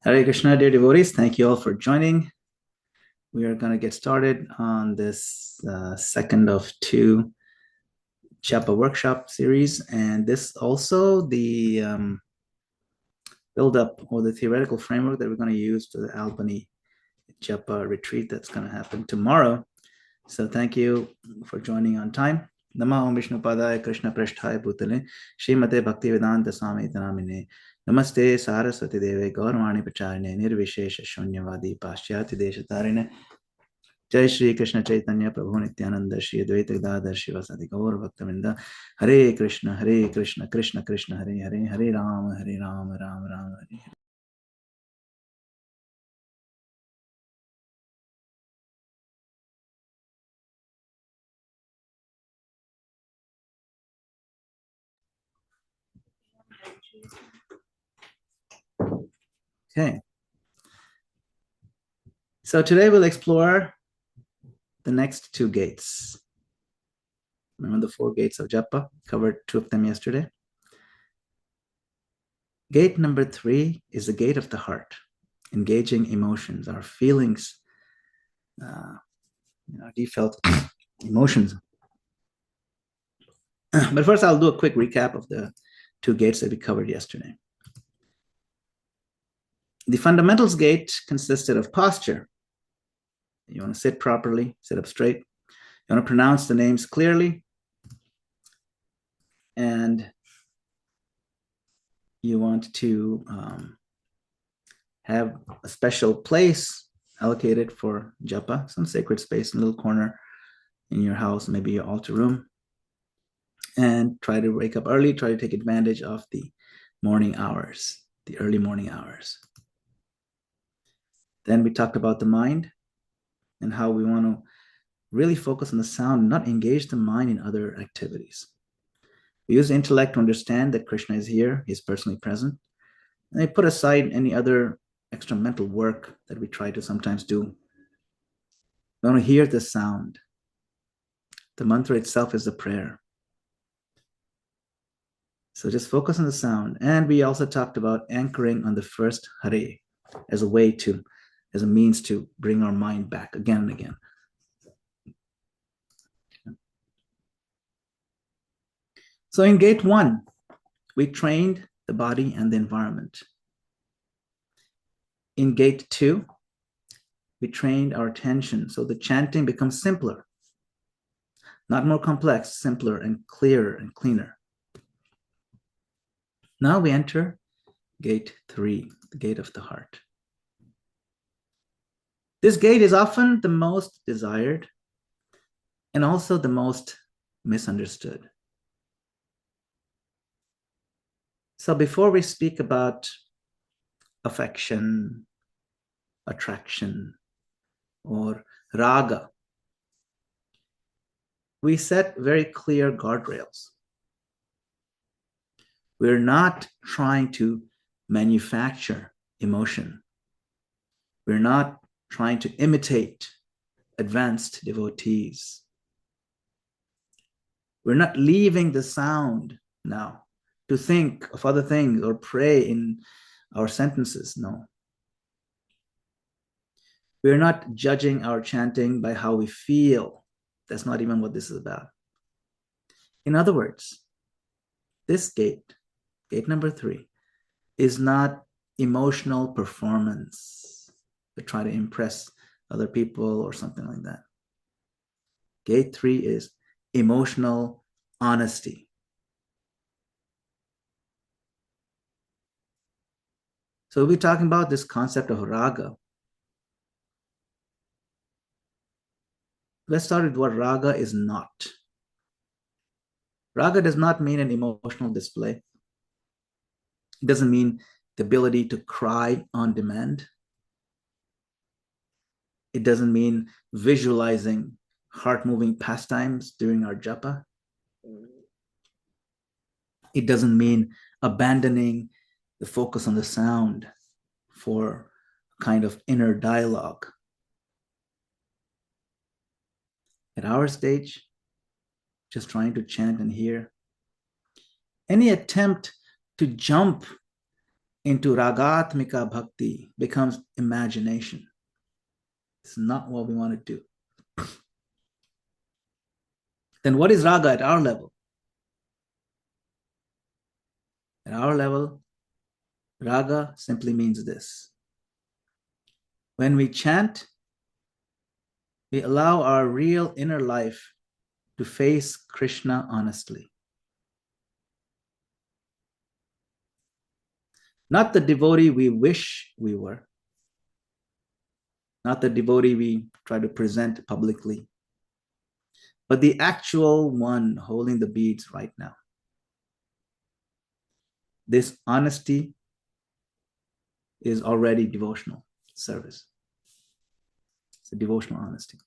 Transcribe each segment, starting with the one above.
Hare Krishna, dear devotees. Thank you all for joining. We are going to get started on this second of two Japa workshop series. And this also the build up or the theoretical framework that we're going to use for the Albany Japa retreat that's going to happen tomorrow. So thank you for joining on time. Nama Om Vishnu Padaya Krishna Prashthaya Bhutale Srimate Bhaktivedanta Swami Namine Namaste Saraswati Deve Gaurvani Pacharine Nirvishesha Shunyavadi Paschyati Deshatarine Jai Shri Krishna Chaitanya Prabhu Nityananda Shri Advaita Gadadhar Shivasadi Gaur Bhaktavinda Hare Krishna Krishna Krishna Hare Hare Hare Rama Rama Rama Hare. Okay. So today we'll explore the next two gates. Remember the four gates of Japa? Covered two of them yesterday. Gate number 3 is the gate of the heart, engaging emotions, our feelings, deep-felt emotions. But first, I'll do a quick recap of the two gates that we covered yesterday. The fundamentals gate consisted of posture. You want to sit properly, sit up straight. You want to pronounce the names clearly. And you want to have a special place allocated for japa, some sacred space in a little corner in your house, maybe your altar room. And try to wake up early, try to take advantage of the morning hours, the early morning hours. Then we talked about the mind and how we want to really focus on the sound, not engage the mind in other activities. We use the intellect to understand that Krishna is here, he's personally present. And we put aside any other extra mental work that we try to sometimes do. We want to hear the sound. The mantra itself is the prayer. So just focus on the sound. And we also talked about anchoring on the first Hare as a means to bring our mind back again and again. So in gate 1, we trained the body and the environment. In gate 2, we trained our attention, so the chanting becomes simpler, not more complex, simpler and clearer and cleaner. Now we enter gate 3, the gate of the heart. This gate is often the most desired and also the most misunderstood. So before we speak about affection, attraction, or raga, we set very clear guardrails. We're not trying to manufacture emotion. We're not trying to imitate advanced devotees. We're not leaving the sound now to think of other things or pray in our sentences. No. We're not judging our chanting by how we feel. That's not even what this is about. In other words, this gate, gate number 3, is not emotional performance to try to impress other people or something like that. Gate 3 is emotional honesty. So we'll be talking about this concept of raga. Let's start with what raga is not. Raga does not mean an emotional display. It doesn't mean the ability to cry on demand. It doesn't mean visualizing heart-moving pastimes during our japa. It doesn't mean abandoning the focus on the sound for kind of inner dialogue. At our stage, just trying to chant and hear. Any attempt to jump into ragatmika bhakti becomes imagination. It's not what we want to do. Then what is raga at our level? At our level, raga simply means this. When we chant, we allow our real inner life to face Krishna honestly. Not the devotee we wish we were, not the devotee we try to present publicly, but the actual one holding the beads right now. This honesty is already devotional service. It's a devotional honesty.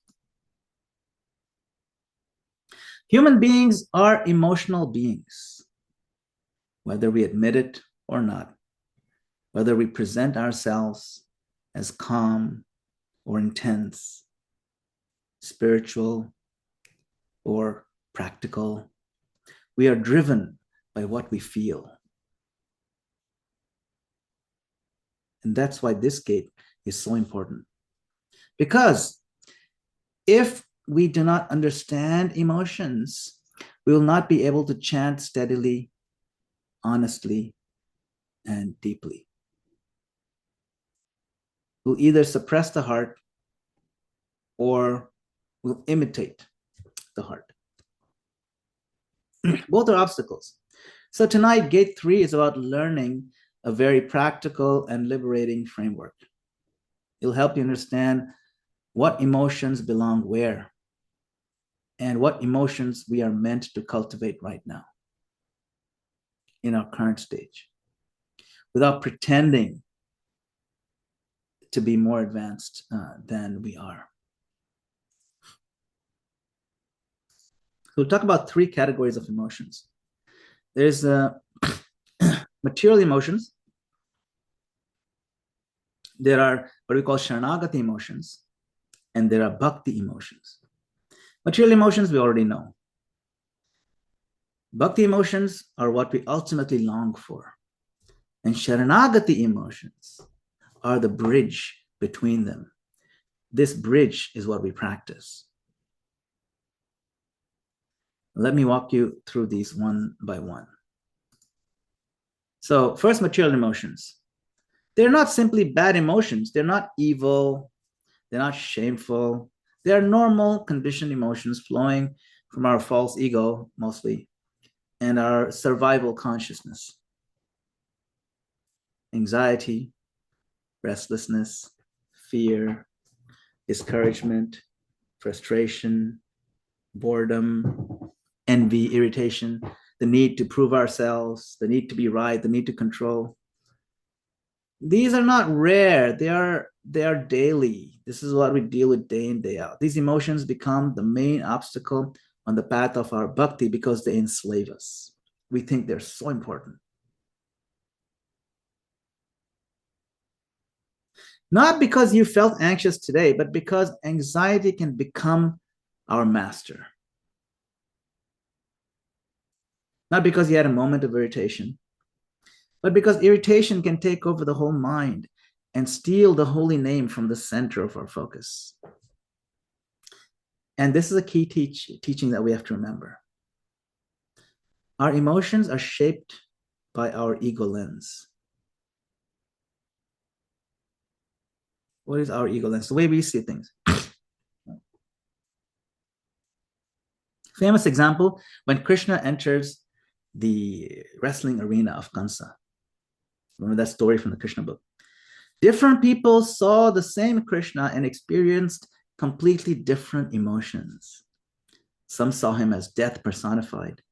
Human beings are emotional beings, whether we admit it or not, whether we present ourselves as calm or intense, spiritual or practical. We are driven by what we feel. And that's why this gate is so important. Because if we do not understand emotions, we will not be able to chant steadily, honestly, and deeply. We'll either suppress the heart or we'll imitate the heart. Both are obstacles. So tonight, gate 3 is about learning a very practical and liberating framework. It'll help you understand what emotions belong where and what emotions we are meant to cultivate right now in our current stage without pretending to be more advanced than we are. We'll talk about 3 categories of emotions. There's material emotions. There are what we call Sharanagati emotions, and there are bhakti emotions. Material emotions we already know. Bhakti emotions are what we ultimately long for. And Sharanagati emotions are the bridge between them. This bridge is what we practice. Let me walk you through these one by one. So first, material emotions. They're not simply bad emotions. They're not evil. They're not shameful. They are normal, conditioned emotions flowing from our false ego, mostly, and our survival consciousness. Anxiety, restlessness, fear, discouragement, frustration, boredom, envy, irritation, the need to prove ourselves, the need to be right, the need to control. These are not rare. They are daily. This is what we deal with day in, day out. These emotions become the main obstacle on the path of our bhakti because they enslave us. We think they're so important. Not because you felt anxious today, but because anxiety can become our master. Not because you had a moment of irritation, but because irritation can take over the whole mind and steal the holy name from the center of our focus. And this is a key teaching that we have to remember. Our emotions are shaped by our ego lens. What is our ego lens? The way we see things. Famous example, when Krishna enters the wrestling arena of Kansa. Remember that story from the Krishna book? Different people saw the same Krishna and experienced completely different emotions. Some saw him as death personified.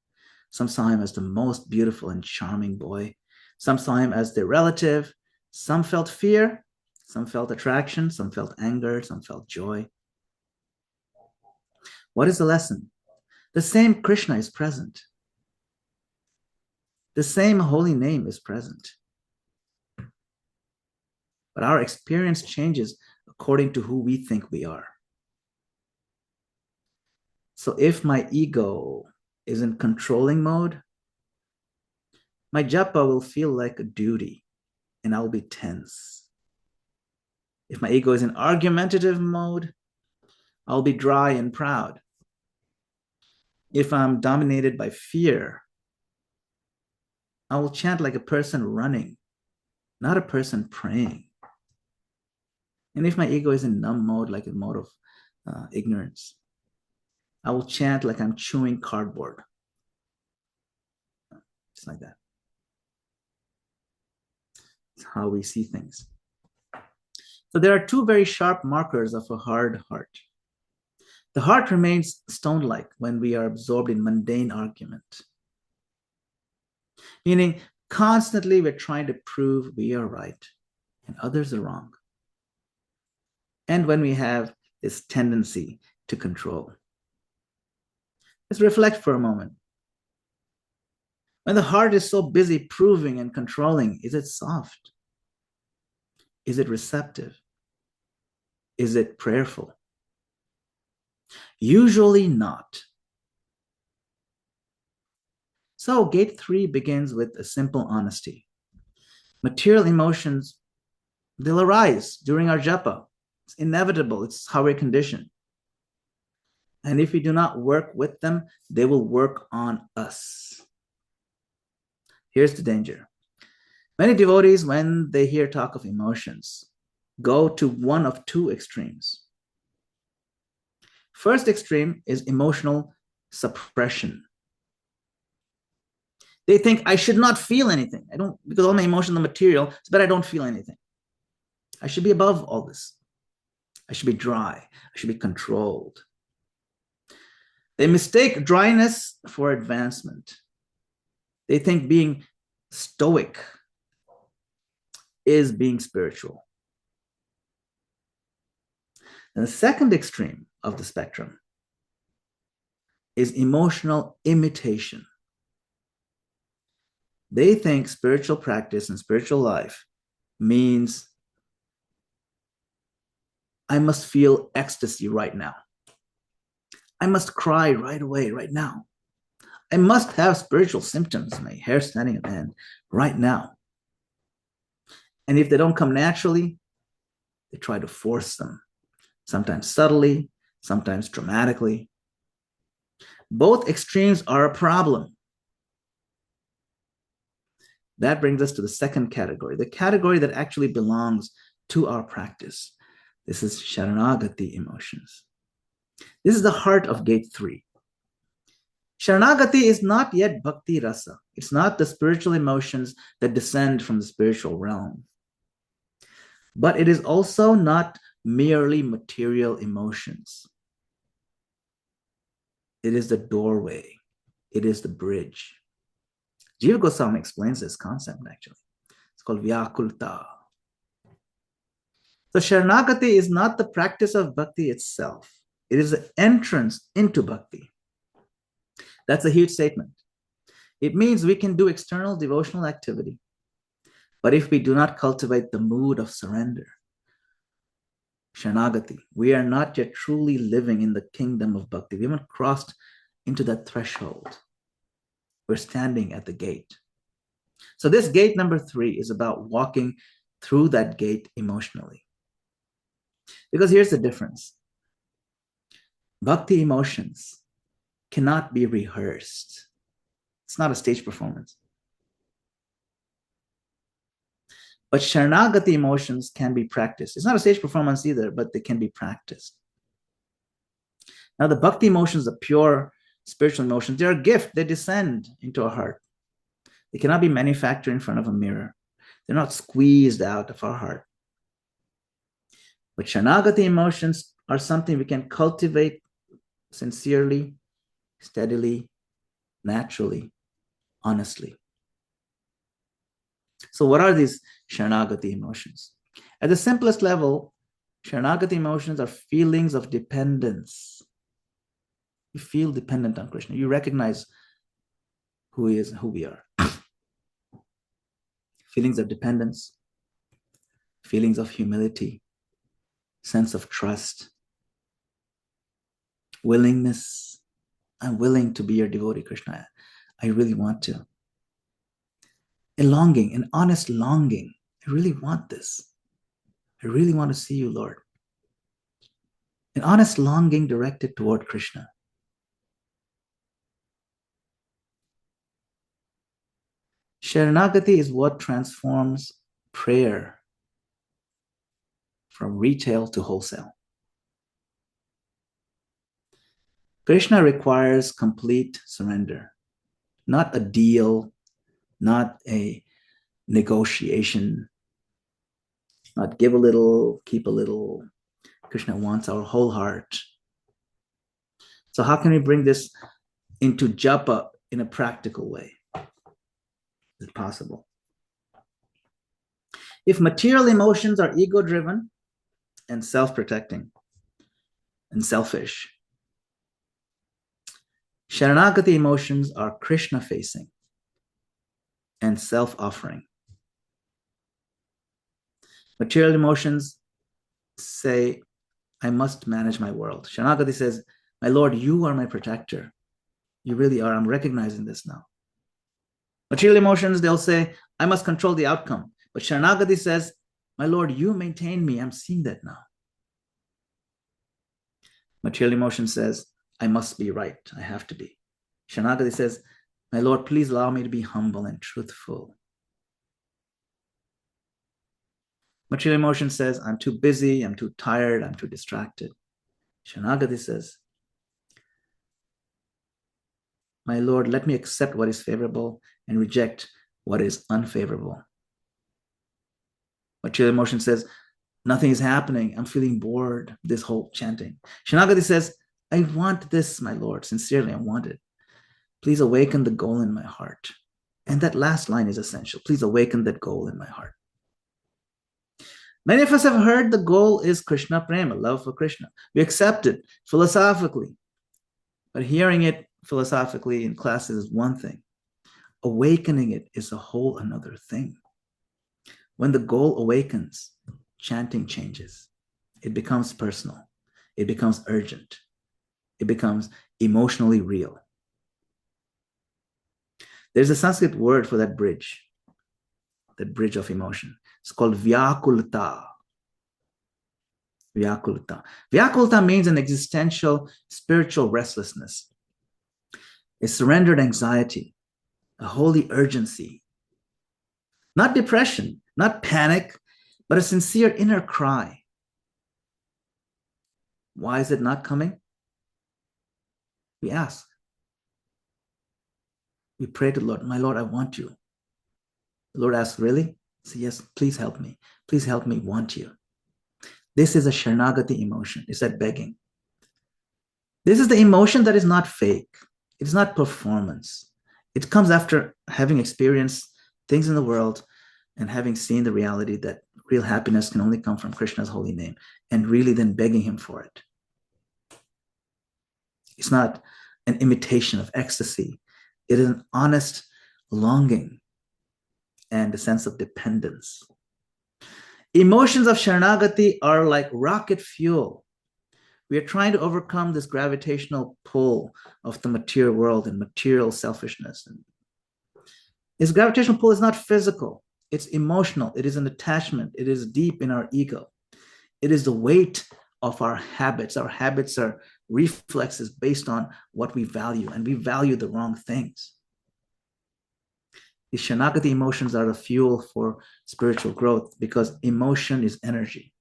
Some saw him as the most beautiful and charming boy. Some saw him as their relative. Some felt fear. Some felt attraction. Some felt anger. Some felt joy. What is the lesson? The same Krishna is present. The same holy name is present. But our experience changes according to who we think we are. So if my ego is in controlling mode, my japa will feel like a duty. and I'll be tense. If my ego is in argumentative mode, I'll be dry and proud. If I'm dominated by fear, I will chant like a person running, not a person praying. And if my ego is in numb mode, like a mode of ignorance, I will chant like I'm chewing cardboard. Just like that. It's how we see things. So there are two very sharp markers of a hard heart. The heart remains stone-like when we are absorbed in mundane argument. Meaning, constantly we're trying to prove we are right and others are wrong. And when we have this tendency to control. Let's reflect for a moment. When the heart is so busy proving and controlling, is it soft? Is it receptive? Is it prayerful? Usually not. So gate 3 begins with a simple honesty. Material emotions, they'll arise during our japa. It's inevitable. It's how we're conditioned. And if we do not work with them, they will work on us. Here's the danger. Many devotees, when they hear talk of emotions, go to one of two extremes. First extreme is emotional suppression. They think I should not feel anything. Because all my emotions are material, it's better I don't feel anything. I should be above all this. I should be dry. I should be controlled. They mistake dryness for advancement. They think being stoic is being spiritual. And the second extreme of the spectrum is emotional imitation. They think spiritual practice and spiritual life means I must feel ecstasy right now. I must cry right away, right now. I must have spiritual symptoms, my hair standing on end, right now. And if they don't come naturally, they try to force them, sometimes subtly, sometimes dramatically. Both extremes are a problem. That brings us to the second category, the category that actually belongs to our practice. This is Sharanagati emotions. This is the heart of gate 3. Sharanagati is not yet bhakti rasa. It's not the spiritual emotions that descend from the spiritual realm. But it is also not merely material emotions. It is the doorway. It is the bridge. Jiva Goswami explains this concept actually. It's called Vyakulta. So Sharanagati is not the practice of bhakti itself. It is the entrance into bhakti. That's a huge statement. It means we can do external devotional activity, but if we do not cultivate the mood of surrender, Sharanagati, we are not yet truly living in the kingdom of bhakti. We haven't crossed into that threshold. We're standing at the gate. So this gate number 3 is about walking through that gate emotionally. Because here's the difference. Bhakti emotions cannot be rehearsed. It's not a stage performance. But Sharanagati emotions can be practiced. It's not a stage performance either, but they can be practiced. Now, the bhakti emotions, the pure spiritual emotions, they're a gift. They descend into our heart. They cannot be manufactured in front of a mirror. They're not squeezed out of our heart. But Sharanagati emotions are something we can cultivate sincerely, steadily, naturally, honestly. So what are these Sharanagati emotions? At the simplest level, Sharanagati emotions are feelings of dependence. You feel dependent on Krishna. You recognize who he is and who we are. Feelings of dependence, feelings of humility, sense of trust, willingness. I'm willing to be your devotee, Krishna. I really want to. A longing, an honest longing, I really want this. I really want to see you, Lord. An honest longing directed toward Krishna. Sharanagati is what transforms prayer from retail to wholesale. Krishna requires complete surrender, not a deal, not a negotiation, not give a little, keep a little. Krishna wants our whole heart. So how can we bring this into japa in a practical way? Is it possible? If material emotions are ego-driven and self-protecting and selfish, Sharanagati emotions are Krishna-facing and self-offering. Material emotions say, I must manage my world. Sharanagati says, my Lord, you are my protector. You really are. I'm recognizing this now. Material emotions, they'll say, I must control the outcome. But Sharanagati says, my Lord, you maintain me. I'm seeing that now. Material emotion says, I must be right. I have to be. Sharanagati says, my Lord, please allow me to be humble and truthful. Material emotion says, I'm too busy, I'm too tired, I'm too distracted. Sharanagati says, my Lord, let me accept what is favorable and reject what is unfavorable. Material emotion says, nothing is happening. I'm feeling bored, this whole chanting. Sharanagati says, I want this, my Lord. Sincerely, I want it. Please awaken the goal in my heart. And that last line is essential. Please awaken that goal in my heart. Many of us have heard the goal is Krishna Prema, love for Krishna. We accept it philosophically. But hearing it philosophically in classes is one thing. Awakening it is a whole another thing. When the goal awakens, chanting changes. It becomes personal. It becomes urgent. It becomes emotionally real. There's a Sanskrit word for that bridge of emotion. It's called vyakulta. Vyakulta. Vyakulta means an existential spiritual restlessness, a surrendered anxiety, a holy urgency. Not depression, not panic, but a sincere inner cry. Why is it not coming? We ask. We pray to the Lord, my Lord, I want you. The Lord asks, really? Say, yes, please help me. Please help me want you. This is a Sharanagati emotion. It's that begging. This is the emotion that is not fake. It's not performance. It comes after having experienced things in the world and having seen the reality that real happiness can only come from Krishna's holy name, and really then begging him for it. It's not an imitation of ecstasy. It is an honest longing and a sense of dependence. Emotions of Sharanagati are like rocket fuel. We are trying to overcome this gravitational pull of the material world and material selfishness. This gravitational pull is not physical. It's emotional. It is an attachment. It is deep in our ego. It is the weight of our habits. Our habits are reflexes based on what we value, and we value the wrong things. The Sharanagati emotions are the fuel for spiritual growth because emotion is energy.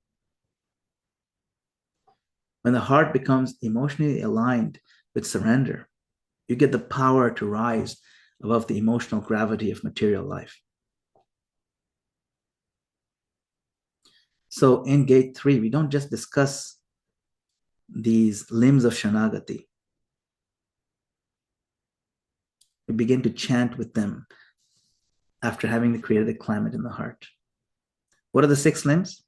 When the heart becomes emotionally aligned with surrender, you get the power to rise above the emotional gravity of material life. So in gate 3, we don't just discuss these limbs of Sharanagati. We begin to chant with them after having created a climate in the heart. What are the 6 limbs?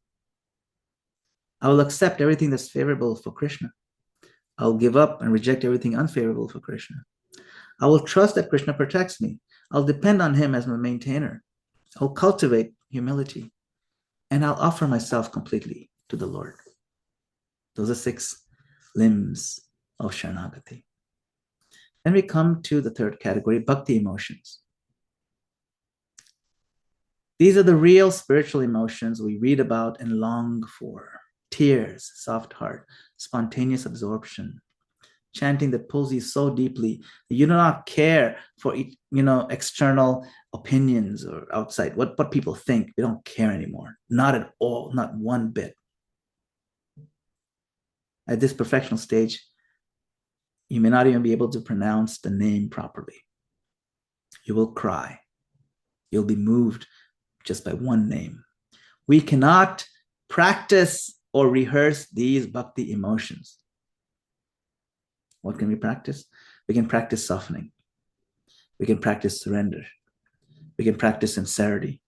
I will accept everything that's favorable for Krishna. I'll give up and reject everything unfavorable for Krishna. I will trust that Krishna protects me. I'll depend on him as my maintainer. I'll cultivate humility. And I'll offer myself completely to the Lord. Those are 6 limbs of Sharanagati. Then we come to the third category, bhakti emotions. These are the real spiritual emotions we read about and long for. Tears, soft heart, spontaneous absorption, chanting that pulls you so deeply that you do not care for external opinions or outside what people think. We don't care anymore, not at all, not one bit. At this perfectional stage, you may not even be able to pronounce the name properly. You will cry. You'll be moved just by one name. We cannot practice or rehearse these bhakti emotions. What can we practice? We can practice softening. We can practice surrender. We can practice sincerity.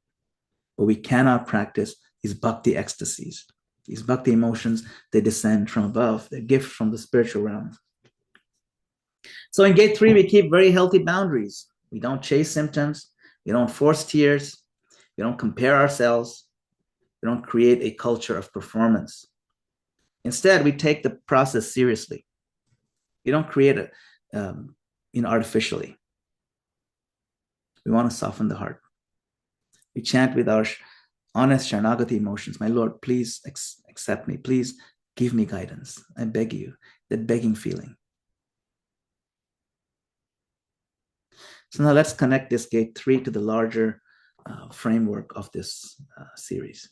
But we cannot practice these bhakti ecstasies. These bhakti emotions, they descend from above. They're gifts from the spiritual realm. So in gate 3, we keep very healthy boundaries. We don't chase symptoms. We don't force tears. We don't compare ourselves. We don't create a culture of performance. Instead, we take the process seriously. We don't create it artificially. We want to soften the heart. We chant with our honest Sharanagati emotions. My Lord, please accept me. Please give me guidance. I beg you. That begging feeling. So now let's connect this gate 3 to the larger framework of this series.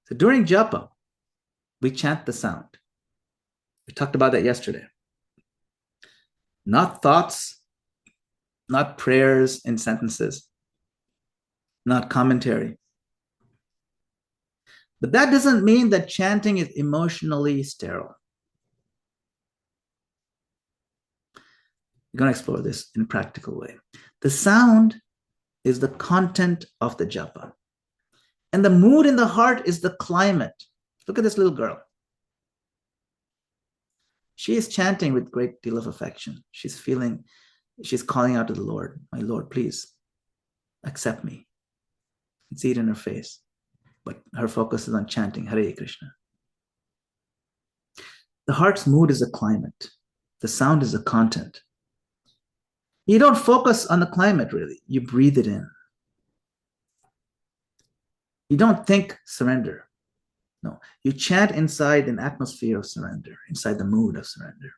So during Japa, we chant the sound. We talked about that yesterday. Not thoughts, not prayers in sentences, not commentary. But that doesn't mean that chanting is emotionally sterile. We're going to explore this in a practical way. The sound is the content of the japa. And the mood in the heart is the climate. Look at this little girl. She is chanting with great deal of affection. She's calling out to the Lord, my Lord, please accept me. You can see it in her face. But her focus is on chanting Hare Krishna. The heart's mood is a climate. The sound is a content. You don't focus on the climate, really. You breathe it in. You don't think surrender. No, you chant inside an atmosphere of surrender, inside the mood of surrender.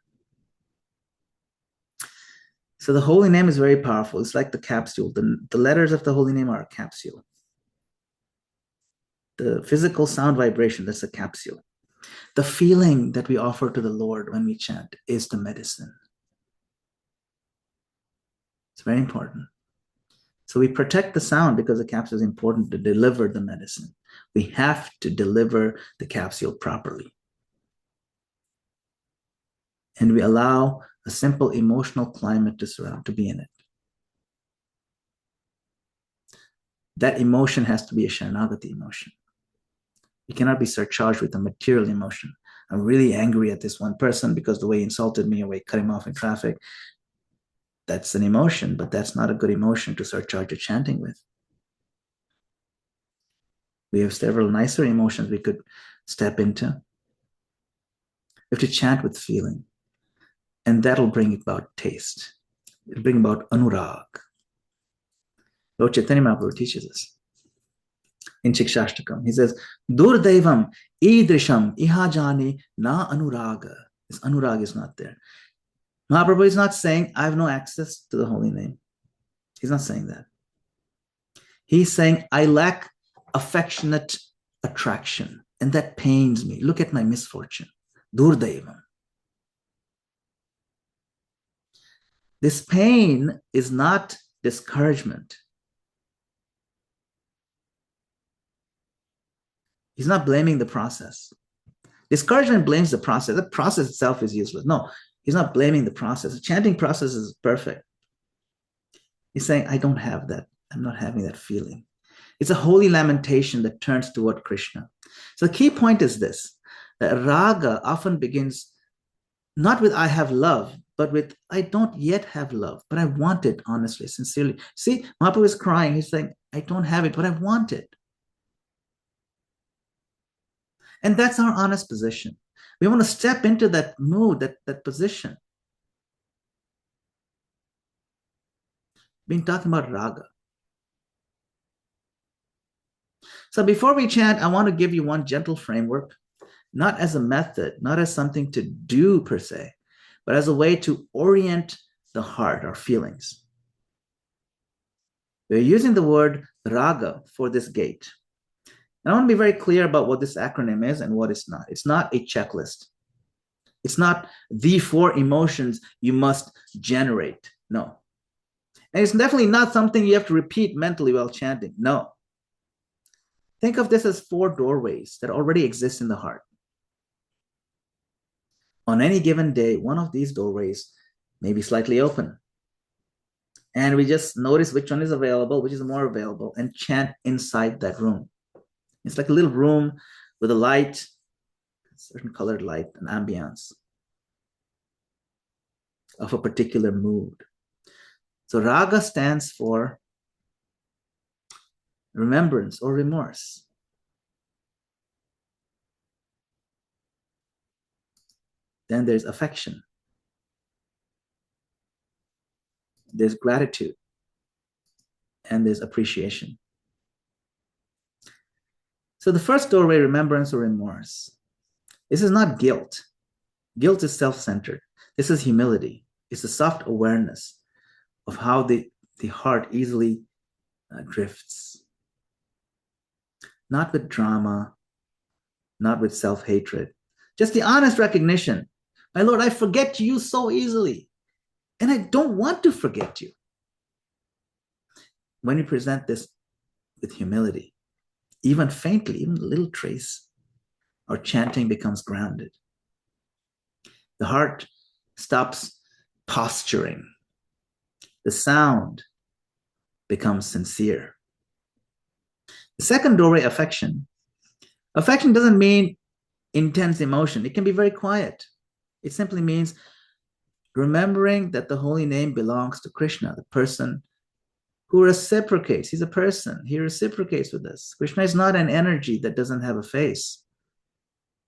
So the holy name is very powerful. It's like the capsule. The letters of the holy name are a capsule. The physical sound vibration, that's a capsule. The feeling that we offer to the Lord when we chant is the medicine. It's very important. So we protect the sound because the capsule is important to deliver the medicine. We have to deliver the capsule properly. And we allow a simple emotional climate to be in it. That emotion has to be a Sharanagati emotion. You cannot be surcharged with a material emotion. I'm really angry at this one person because the way he insulted me, the way he cut him off in traffic. That's an emotion, but that's not a good emotion to surcharge your chanting with. We have several nicer emotions we could step into. We have to chant with feeling, and that'll bring about taste. It'll bring about anurag. Lord Chaitanya Mahaprabhu teaches us in Shikshashtakam. He says, Durdevam idrisham ihajani na anuraga. This anurag is not there. Mahaprabhu is not saying, I have no access to the holy name. He's not saying that. He's saying, I lack affectionate attraction, and that pains me. Look at my misfortune. Durdevam. This pain is not discouragement. He's not blaming the process. Discouragement blames the process. The process itself is useless. No, he's not blaming the process. The chanting process is perfect. He's saying, I don't have that. I'm not having that feeling. It's a holy lamentation that turns toward Krishna. So the key point is this, that raga often begins not with I have love, but with I don't yet have love, but I want it honestly, sincerely. See, Mahaprabhu is crying. He's saying, I don't have it, but I want it. And that's our honest position. We want to step into that mood, that position. Been talking about raga. So before we chant, I want to give you one gentle framework, not as a method, not as something to do per se, but as a way to orient the heart, our feelings. We're using the word raga for this gate. And I want to be very clear about what this acronym is and what it's not. It's not a checklist. It's not the 4 emotions you must generate. No. And it's definitely not something you have to repeat mentally while chanting. No. Think of this as 4 doorways that already exist in the heart. On any given day, one of these doorways may be slightly open. And we just notice which one is available, which is more available, and chant inside that room. It's like a little room with a light, a certain colored light, an ambience of a particular mood. So raga stands for remembrance or remorse. Then there's affection. There's gratitude. And there's appreciation. So the first doorway, remembrance or remorse. This is not guilt. Guilt is self-centered. This is humility. It's a soft awareness of how the heart easily drifts. Not with drama, not with self-hatred. Just the honest recognition. My Lord, I forget you so easily. And I don't want to forget you. When you present this with humility, even faintly, even a little trace, our chanting becomes grounded. The heart stops posturing. The sound becomes sincere. The second doorway, affection. Affection doesn't mean intense emotion. It can be very quiet. It simply means remembering that the holy name belongs to Krishna, the person who reciprocates. He's a person. He reciprocates with us. Krishna is not an energy that doesn't have a face.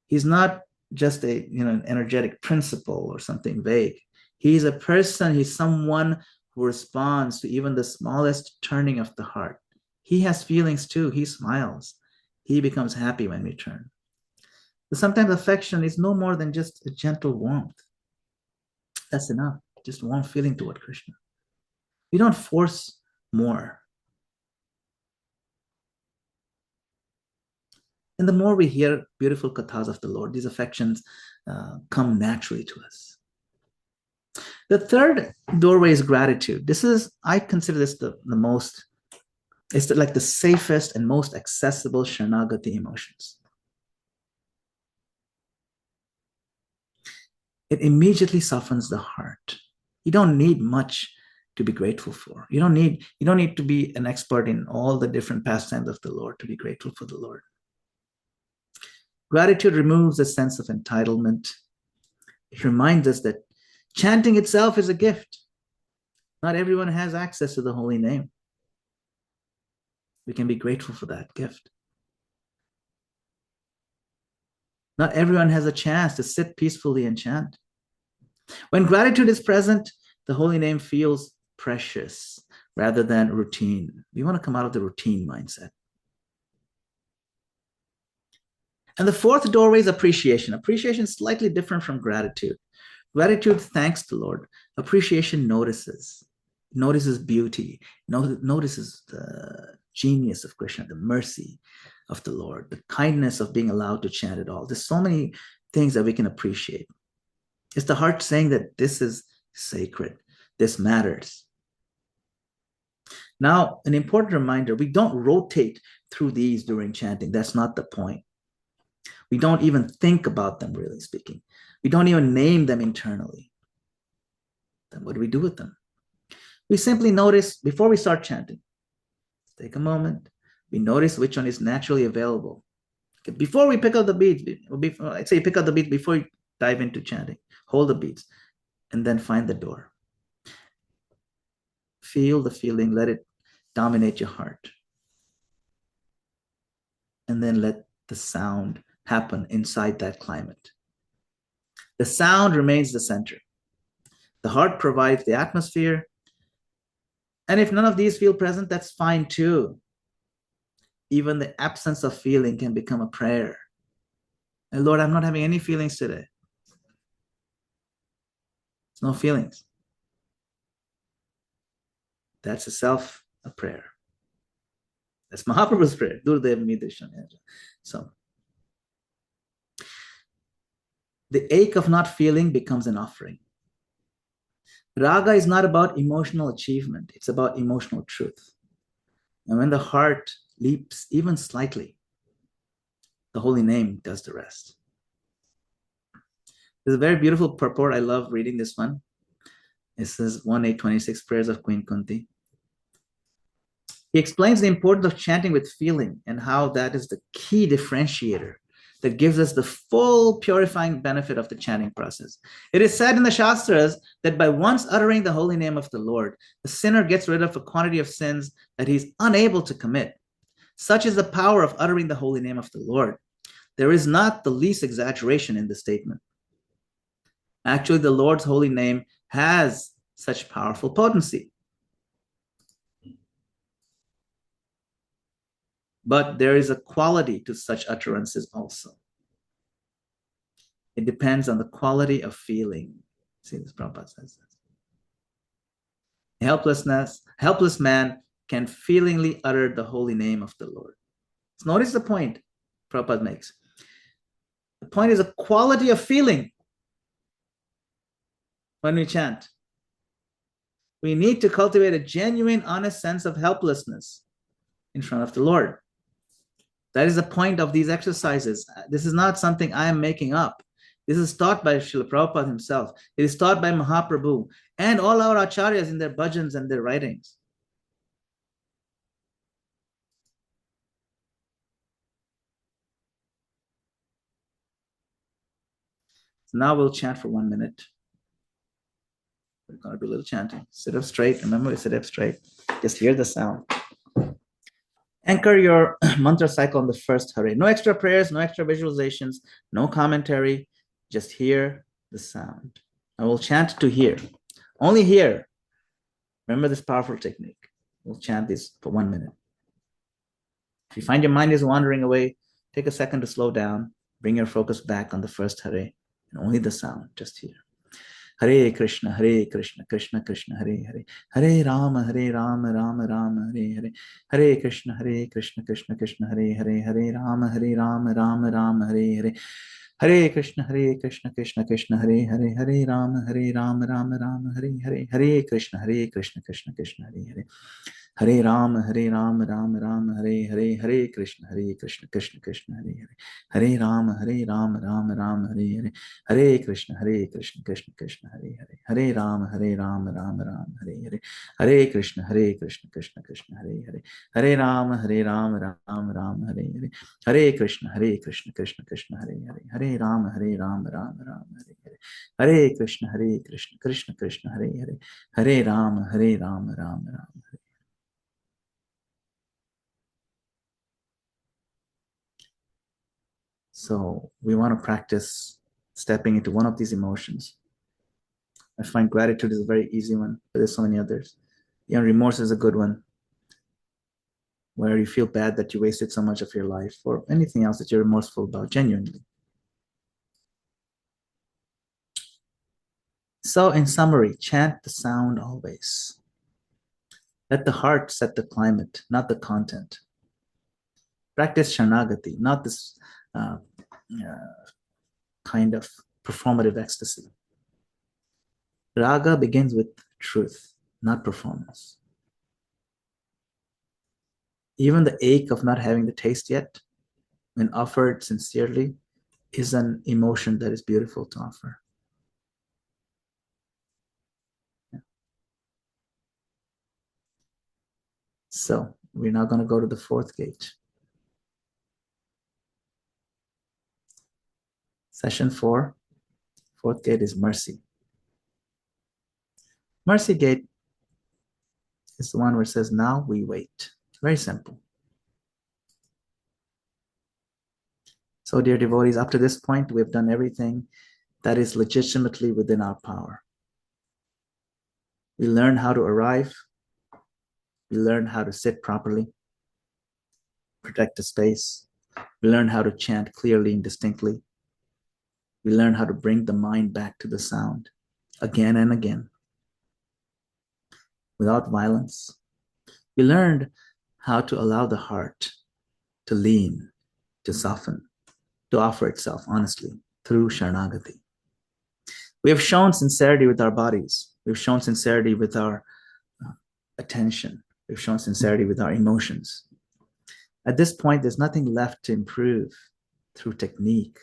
He's not just an energetic principle or something vague. He's a person. He's someone who responds to even the smallest turning of the heart. He has feelings too. He smiles. He becomes happy when we turn. But sometimes affection is no more than just a gentle warmth. That's enough. Just warm feeling toward Krishna. We don't force more. And the more we hear beautiful kathas of the Lord, these affections come naturally to us. The third doorway is gratitude. I consider this the most, it's like the safest and most accessible Sharanagati emotions. It immediately softens the heart. You don't need much to be grateful for. You don't need to be an expert in all the different pastimes of the Lord to be grateful for the Lord. Gratitude removes a sense of entitlement. It reminds us that chanting itself is a gift. Not everyone has access to the holy name. We can be grateful for that gift. Not everyone has a chance to sit peacefully and chant. When gratitude is present, the holy name feels precious rather than routine. We want to come out of the routine mindset. And the fourth doorway is appreciation. Appreciation is slightly different from gratitude. Gratitude thanks the Lord. Appreciation notices beauty, notices the genius of Krishna, the mercy of the Lord, the kindness of being allowed to chant at all. There's so many things that we can appreciate. It's the heart saying that this is sacred, this matters. Now, an important reminder, we don't rotate through these during chanting. That's not the point. We don't even think about them, really speaking. We don't even name them internally. Then what do we do with them? We simply notice before we start chanting. Take a moment. We notice which one is naturally available. Okay, before we pick up the beads, I'd say pick up the beads before you dive into chanting. Hold the beads and then find the door. Feel the feeling. Let it dominate your heart. And then let the sound happen inside that climate. The sound remains the center. The heart provides the atmosphere. And if none of these feel present, that's fine too. Even the absence of feeling can become a prayer. And Lord, I'm not having any feelings today. There's no feelings. That's itself a prayer. That's Mahaprabhu's prayer. So the ache of not feeling becomes an offering. Raga is not about emotional achievement, it's about emotional truth. And when the heart leaps even slightly, the holy name does the rest. There's a very beautiful purport. I love reading this one. It says 1:826 Prayers of Queen Kunti. He explains the importance of chanting with feeling and how that is the key differentiator that gives us the full purifying benefit of the chanting process. It is said in the Shastras that by once uttering the holy name of the Lord, the sinner gets rid of a quantity of sins that he's unable to commit. Such is the power of uttering the holy name of the Lord. There is not the least exaggeration in this statement. Actually, the Lord's holy name has such powerful potency. But there is a quality to such utterances also. It depends on the quality of feeling. See, this Prabhupada says this. Helpless man can feelingly utter the holy name of the Lord. So notice the point Prabhupada makes. The point is a quality of feeling when we chant. We need to cultivate a genuine, honest sense of helplessness in front of the Lord. That is the point of these exercises. This is not something I am making up. This is taught by Srila Prabhupada himself. It is taught by Mahaprabhu and all our acharyas in their bhajans and their writings. So now we'll chant for 1 minute. We're going to do a little chanting. Sit up straight. Remember, sit up straight. Just hear the sound. Anchor your mantra cycle on the first Hare. No extra prayers, no extra visualizations, no commentary. Just hear the sound. I will chant to hear. Only hear. Remember this powerful technique. We'll chant this for 1 minute. If you find your mind is wandering away, take a second to slow down. Bring your focus back on the first Hare and only the sound. Just hear. Hare Krishna, Krishna Krishna, Hare Hare. Hare Rama, Rama Rama, Hare Hare. Hare Krishna, Krishna Krishna, Hare Hare. Hare Rama, Rama Rama, Hare Hare. Hare Krishna, Krishna Krishna, Hare Hare. Hare Rama, Rama Rama, Hare Hare. Hare Krishna, Krishna Krishna, Hare Hare. Hare Rama, Rama Rama, Hare Hare. Hare Krishna, Krishna Krishna, Hare Hare. Hare Rama, Rama Rama, Hare Hare. Hare Krishna, Krishna Krishna, Hare Hare. Hare Rama, Rama Rama, Hare Hare. Hare Krishna, Krishna Krishna, Hare Hare. Hare Rama, Rama Rama, Hare Hare. Hare Krishna, Krishna Krishna, Hare Hare. Hare Rama, Rama Rama, Hare Hare. Hare Krishna, Krishna Krishna, Hare Hare. Hare Rama, Rama Rama, Hare. So we want to practice stepping into one of these emotions. I find gratitude is a very easy one, but there's so many others. Remorse is a good one, where you feel bad that you wasted so much of your life, or anything else that you're remorseful about, genuinely. So in summary, chant the sound always. Let the heart set the climate, not the content. Practice Sharnagati, not this kind of performative ecstasy. Raga begins with truth, not performance. Even the ache of not having the taste yet, when offered sincerely, is an emotion that is beautiful to offer. So we're now going to go to the fourth gate. Session 4, fourth gate is mercy. Mercy gate is the one where it says, now we wait. Very simple. So dear devotees, up to this point, we've done everything that is legitimately within our power. We learned how to arrive. We learn how to sit properly, protect the space. We learn how to chant clearly and distinctly. We learn how to bring the mind back to the sound again and again without violence. We learned how to allow the heart to lean, to soften, to offer itself honestly through Sharanagati. We have shown sincerity with our bodies. We've shown sincerity with our attention. We've shown sincerity with our emotions. At this point, there's nothing left to improve through technique.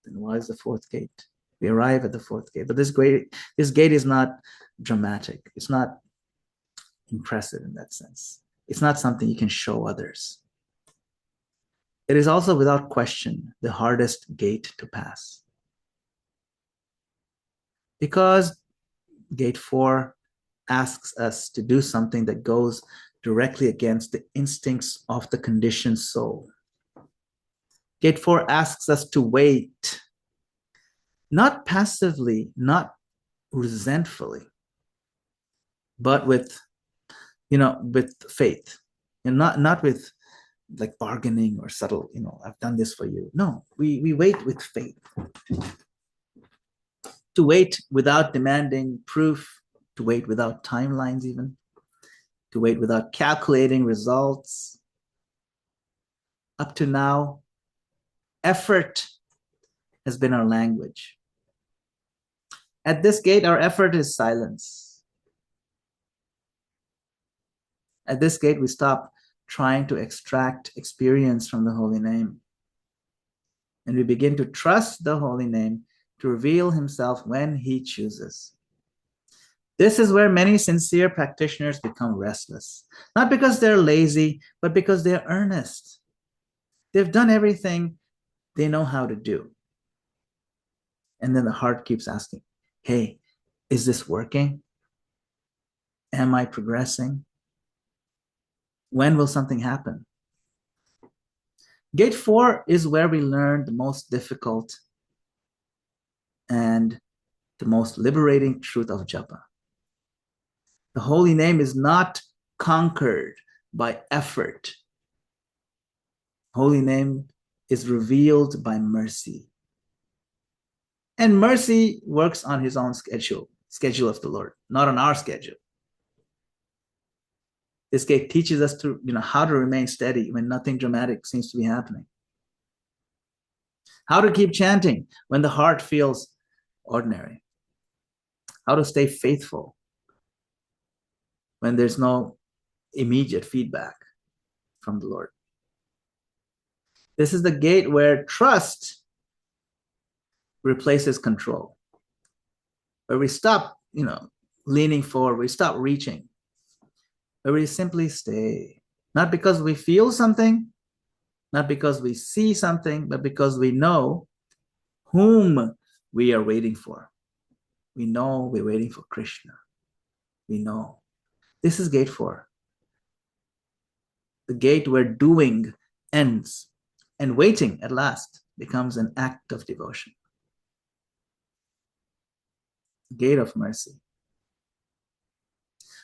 Then why is the fourth gate? We arrive at the fourth gate, but this gate is not dramatic. It's not impressive in that sense. It's not something you can show others. It is also, without question, the hardest gate to pass. Because gate 4 asks us to do something that goes directly against the instincts of the conditioned soul. Gate 4 asks us to wait, not passively, not resentfully, but with faith, and not with like bargaining or subtle, I've done this for you. No, we wait with faith. To wait without demanding proof, to wait without timelines even, to wait without calculating results. Up to now, effort has been our language. At this gate, our effort is silence. At this gate, we stop trying to extract experience from the holy name. And we begin to trust the holy name to reveal himself when he chooses. This is where many sincere practitioners become restless, not because they're lazy, but because they're earnest. They've done everything they know how to do. And then the heart keeps asking, hey, is this working? Am I progressing? When will something happen? Gate 4 is where we learn the most difficult and the most liberating truth of Japa. The holy name is not conquered by effort. Holy name is revealed by mercy. And mercy works on his own schedule of the Lord, not on our schedule. This gate teaches us to, how to remain steady when nothing dramatic seems to be happening. How to keep chanting when the heart feels ordinary. How to stay faithful when there's no immediate feedback from the Lord. This is the gate where trust replaces control, where we stop, leaning forward, we stop reaching, where we simply stay, not because we feel something, not because we see something, but because we know whom we are waiting for. We know we're waiting for Krishna. We know. This is gate 4. The gate where doing ends and waiting at last becomes an act of devotion. Gate of mercy.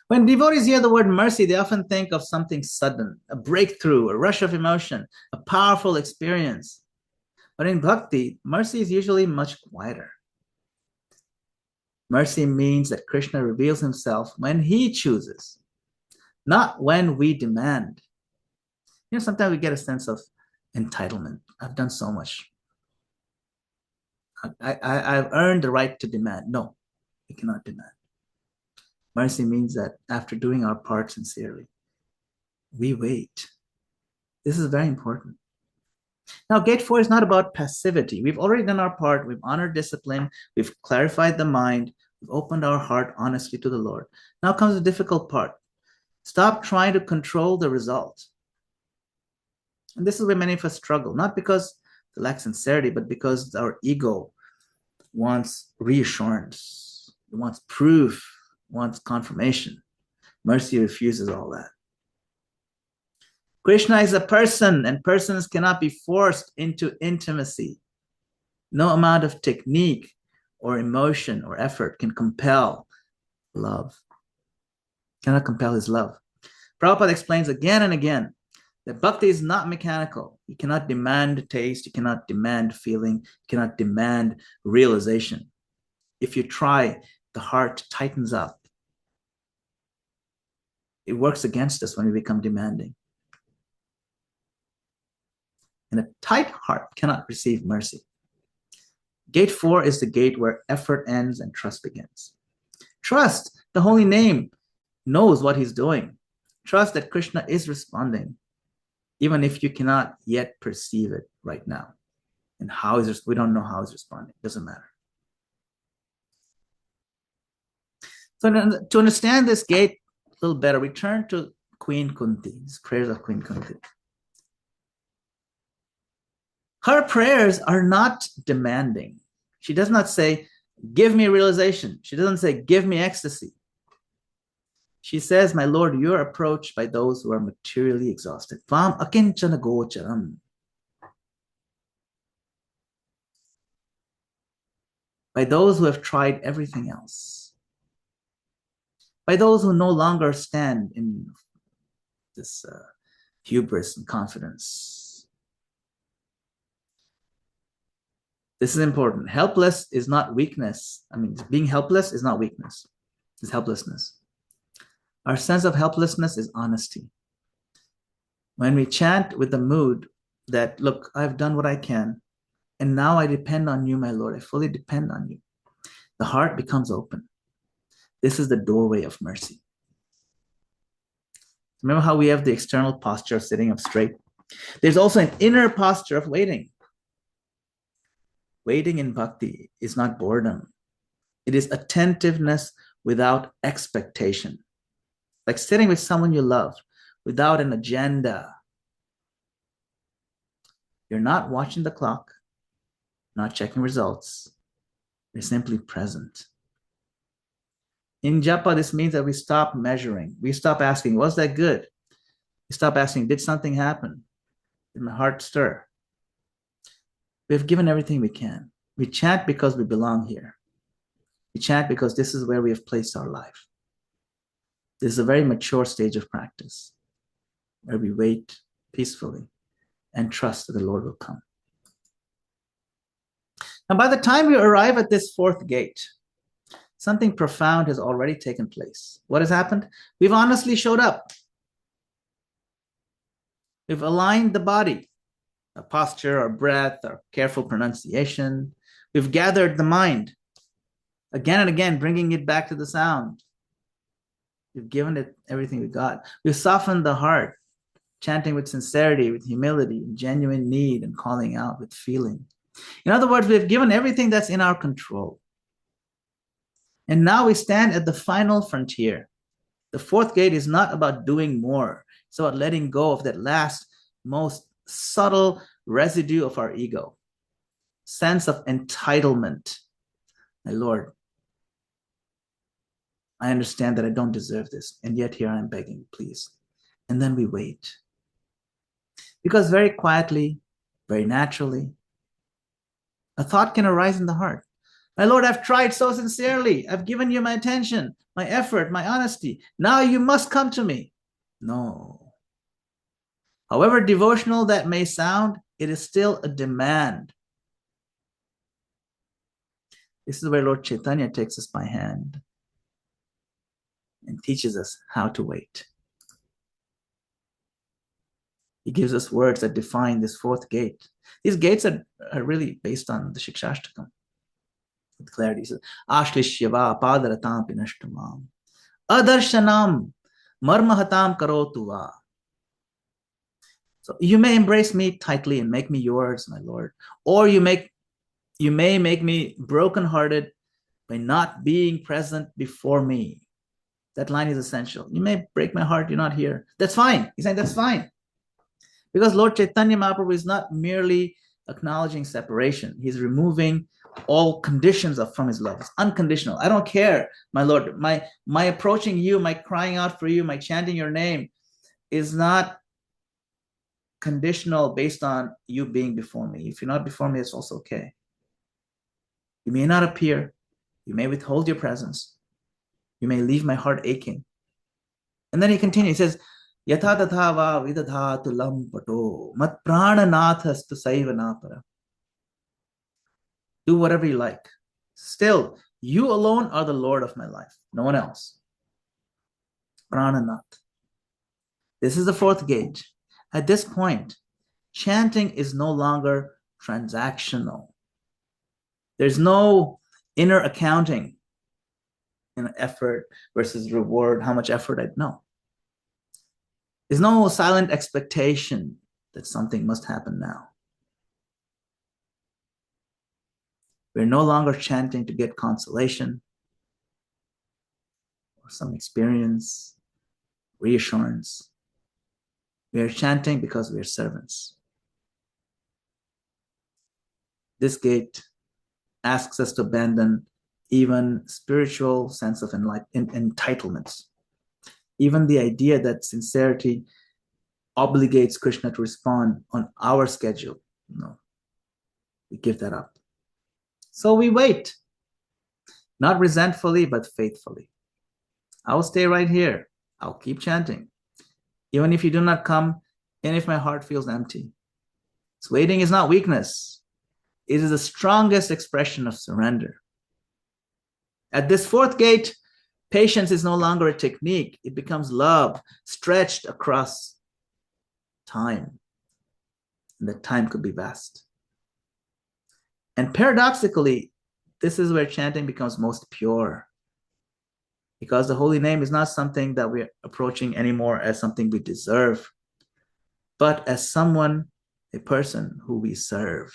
When devotees hear the word mercy, they often think of something sudden, a breakthrough, a rush of emotion, a powerful experience. But in bhakti, mercy is usually much quieter. Mercy means that Krishna reveals himself when he chooses, not when we demand. Sometimes we get a sense of entitlement. I've done so much. I've earned the right to demand. No, we cannot demand. Mercy means that after doing our part sincerely, we wait. This is very important. Now, gate 4 is not about passivity. We've already done our part. We've honored discipline. We've clarified the mind. We've opened our heart honestly to the Lord. Now comes the difficult part. Stop trying to control the result. And this is where many of us struggle, not because they lack sincerity, but because our ego wants reassurance, it wants proof, wants confirmation. Mercy refuses all that. Krishna is a person, and persons cannot be forced into intimacy. No amount of technique or emotion or effort can compel love. cannot compel his love. Prabhupada explains again and again that bhakti is not mechanical. You cannot demand taste, you cannot demand feeling, you cannot demand realization. If you try, the heart tightens up. It works against us when we become demanding. And a tight heart cannot receive mercy. Gate 4 is the gate where effort ends and trust begins. Trust, the holy name, knows what he's doing. Trust that Krishna is responding, even if you cannot yet perceive it right now. And how is it? We don't know how he's responding. It doesn't matter. So to understand this gate a little better, we turn to Queen Kunti, these prayers of Queen Kunti. Her prayers are not demanding. She does not say, give me realization. She doesn't say, give me ecstasy. She says, my Lord, you're approached by those who are materially exhausted. Vam akinchana gocharam. By those who have tried everything else. By those who no longer stand in this hubris and confidence. This is important. Helpless is not weakness. I mean, being helpless is not weakness. It's helplessness. Our sense of helplessness is honesty. When we chant with the mood that, look, I've done what I can, and now I depend on you, my Lord. I fully depend on you. The heart becomes open. This is the doorway of mercy. Remember how we have the external posture of sitting up straight? There's also an inner posture of waiting. Waiting in bhakti is not boredom. It is attentiveness without expectation. Like sitting with someone you love without an agenda. You're not watching the clock, not checking results. You're simply present. In Japa, this means that we stop measuring. We stop asking, was that good? We stop asking, did something happen? Did my heart stir? We have given everything we can. We chant because we belong here. We chant because this is where we have placed our life. This is a very mature stage of practice where we wait peacefully and trust that the Lord will come. And by the time we arrive at this fourth gate, something profound has already taken place. What has happened? We've honestly showed up. We've aligned the body, our posture, our breath, our careful pronunciation. We've gathered the mind again and again, bringing it back to the sound. We've given it everything we got. We've softened the heart, chanting with sincerity, with humility, genuine need, and calling out with feeling. In other words, we've given everything that's in our control. And now we stand at the final frontier. The fourth gate is not about doing more. It's about letting go of that last, most subtle residue of our ego. Sense of entitlement. My Lord, I understand that I don't deserve this, and yet here I am begging, please. And then we wait. Because very quietly, very naturally, a thought can arise in the heart. My Lord, I've tried so sincerely. I've given you my attention, my effort, my honesty. Now you must come to me. No. However devotional that may sound, it is still a demand. This is where Lord Chaitanya takes us by hand and teaches us how to wait. He gives us words that define this fourth gate. These gates are really based on the Shikshashtakam. With clarity, he says, Ashlishyava padaratam pinashtamam adarshanam marmahatam karotuva. So you may embrace me tightly and make me yours, my Lord. Or you may make me brokenhearted by not being present before me. That line is essential. You may break my heart, you're not here. That's fine. He's saying that's fine. Because Lord Chaitanya Mahaprabhu is not merely acknowledging separation. He's removing all conditions from his love. It's unconditional. I don't care, my Lord. My approaching you, my crying out for you, my chanting your name is not conditional based on you being before me. If you're not before me, it's also okay. You may not appear. You may withhold your presence. You may leave my heart aching. And then he continues, he says, Yatha tatha va vidadhatu lam pato mat prananathas saiva napara. Do whatever you like. Still, you alone are the Lord of my life, no one else. Prananath. This is the fourth gate. At this point, chanting is no longer transactional. There's no inner accounting in effort versus reward, how much effort I know. There's no silent expectation that something must happen now. We're no longer chanting to get consolation or some experience, reassurance. We are chanting because we are servants. This gate asks us to abandon even spiritual sense of entitlements, even the idea that sincerity obligates Krishna to respond on our schedule. No, we give that up. So we wait, not resentfully, but faithfully. I'll stay right here. I'll keep chanting. Even if you do not come, and if my heart feels empty. So waiting is not weakness. It is the strongest expression of surrender. At this fourth gate, patience is no longer a technique. It becomes love stretched across time. And the time could be vast. And paradoxically, this is where chanting becomes most pure. Because the holy name is not something that we're approaching anymore as something we deserve, but as someone, a person who we serve.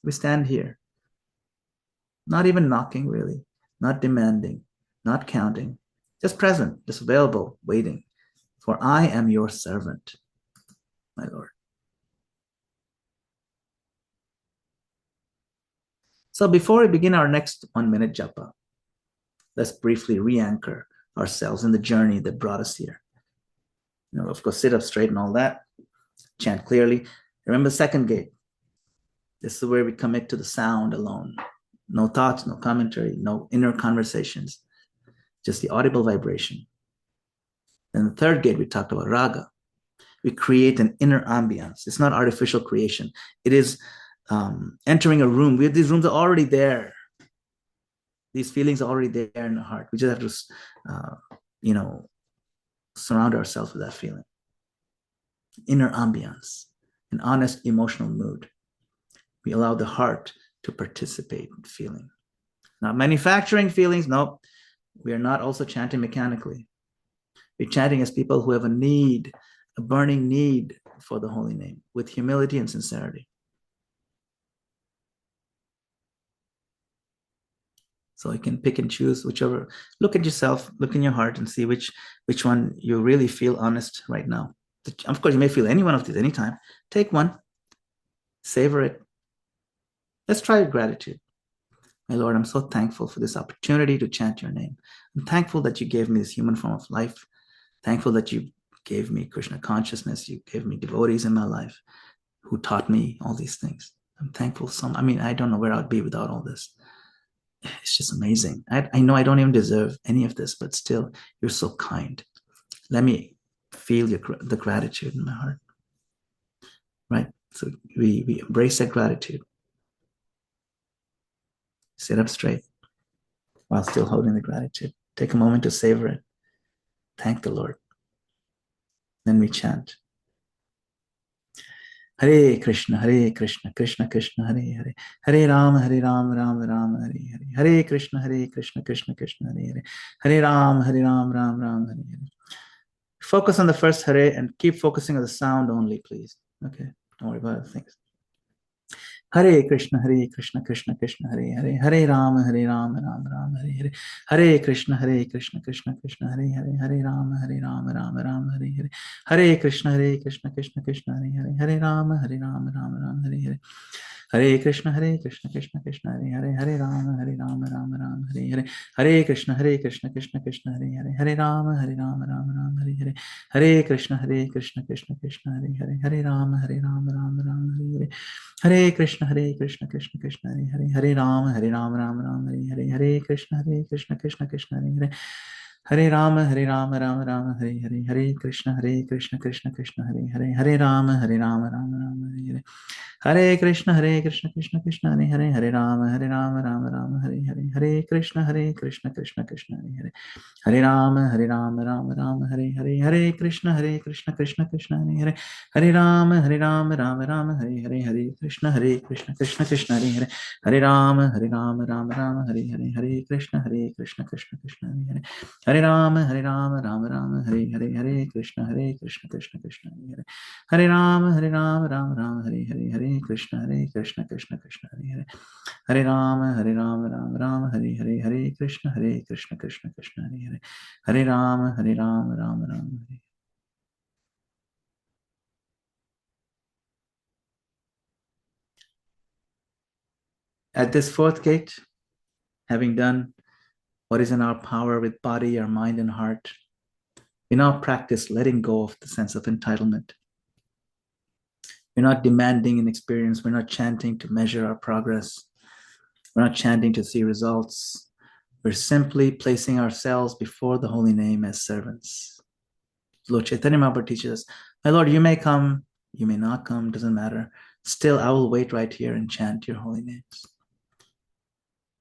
We stand here, not even knocking really, not demanding, not counting, just present, just available, waiting. For I am your servant, my Lord. So before we begin our next 1 minute japa, let's briefly re-anchor ourselves in the journey that brought us here. Of course, sit up straight and all that. Chant clearly. Remember the second gate. This is where we commit to the sound alone. No thoughts, no commentary, no inner conversations, just the audible vibration. Then the third gate, we talked about raga. We create an inner ambience. It's not artificial creation. It is entering a room. These rooms are already there. These feelings are already there in the heart. We just have to, surround ourselves with that feeling. Inner ambience, an honest emotional mood. We allow the heart to participate in feeling. Not manufacturing feelings, no. We are not also chanting mechanically. We're chanting as people who have a need, a burning need for the holy name, with humility and sincerity. So you can pick and choose whichever. Look at yourself, look in your heart, and see which one you really feel honest right now. Of course, you may feel any one of these anytime. Take one, savor it. Let's try gratitude. My Lord, I'm so thankful for this opportunity to chant your name. I'm thankful that you gave me this human form of life. Thankful that you gave me Krishna consciousness. You gave me devotees in my life who taught me all these things. I'm thankful. I don't know where I'd be without all this. It's just amazing. I know I don't even deserve any of this, but still, you're so kind. Let me feel the gratitude in my heart. Right? So we embrace that gratitude. Sit up straight while still holding the gratitude. Take a moment to savor it. Thank the Lord. Then we chant. Hare Krishna, Krishna Krishna, Hare Hare, Hare Rama, Rama Rama, Hare Hare, Hare Krishna, Krishna Krishna, Hare Hare, Hare Rama, Rama, Hare Hare. Focus on the first Hare and keep focusing on the sound only, please. Okay, don't worry about other things. Hare Krishna, Krishna Krishna, Hare Hare, Hare Rama, Rama Rama, Hare Hare, Hare Krishna, Krishna Krishna, Hare Hare, Hare Rama, Rama Rama, Hare Hare, Hare Krishna, Krishna Krishna, Hare Hare, Hare Rama, Rama Rama, Hare Hare, Hare Krishna, Krishna Krishna, Hare Hare, Hare Rama, Rama Rama, Hare Hare, Hare Krishna, Krishna Krishna, Hare Hare, Hare Rama, Rama, Hare Hare, Hare Krishna, Krishna Krishna, Hare Hare, Hare Rama, Rama, Hare Hare, Hare Krishna, Krishna Krishna, Hare Hare, Hare Rama, Rama, Hare Hare, Hare Krishna, Krishna Krishna, Hare Hare, Hare Rama, Rama Rama, Hare Hare, Hare Krishna, Krishna Krishna, Hare Hare, Hare Rama, Rama Rama, Hare Hare. Hare Krishna, Krishna Krishna, Hare Hare, Hare Rama, Rama Rama, Hare Hare, Hare Krishna, Krishna Krishna, Hare Hare, Hare Rama, Rama Rama, Hare Hare, Hare Krishna, Krishna Krishna, Hare Hare, Hare Rama, Rama Rama, Hare Hare, Hare Krishna, Krishna Krishna, Hare Hare, Hare Rama, Rama Rama, Hare Hare, Hare Krishna, Krishna Krishna, Hare Hare, Hare Rama Rama, Hare Hare, Hare Krishna, Krishna Krishna, Hare Hare, Hare Rama Rama, Hare Hare, Hare Krishna, Krishna Krishna, Hare Hare, Hare Rama Rama, Hare Hare, Hare Krishna, Krishna Krishna, Hare Hare, Hare Rama, Rama Rama, Hare. At this fourth gate, having done what is in our power with body, our mind, and heart, we now practice letting go of the sense of entitlement. We're not demanding an experience. We're not chanting to measure our progress. We're not chanting to see results. We're simply placing ourselves before the holy name as servants. Lord Chaitanya Mahaprabhu teaches us, my Lord, you may come, you may not come, doesn't matter. Still, I will wait right here and chant your holy names.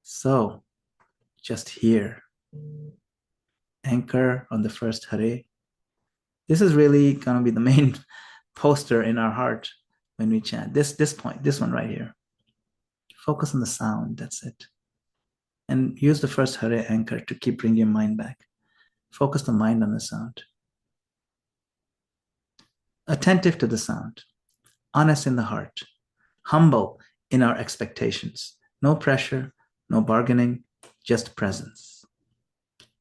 So, just here, anchor on the first Hare. This is really going to be the main poster in our heart when we chant. This point, this one right here. Focus on the sound, that's it. And use the first Hare anchor to keep bringing your mind back. Focus the mind on the sound. Attentive to the sound. Honest in the heart. Humble in our expectations. No pressure, no bargaining, just presence.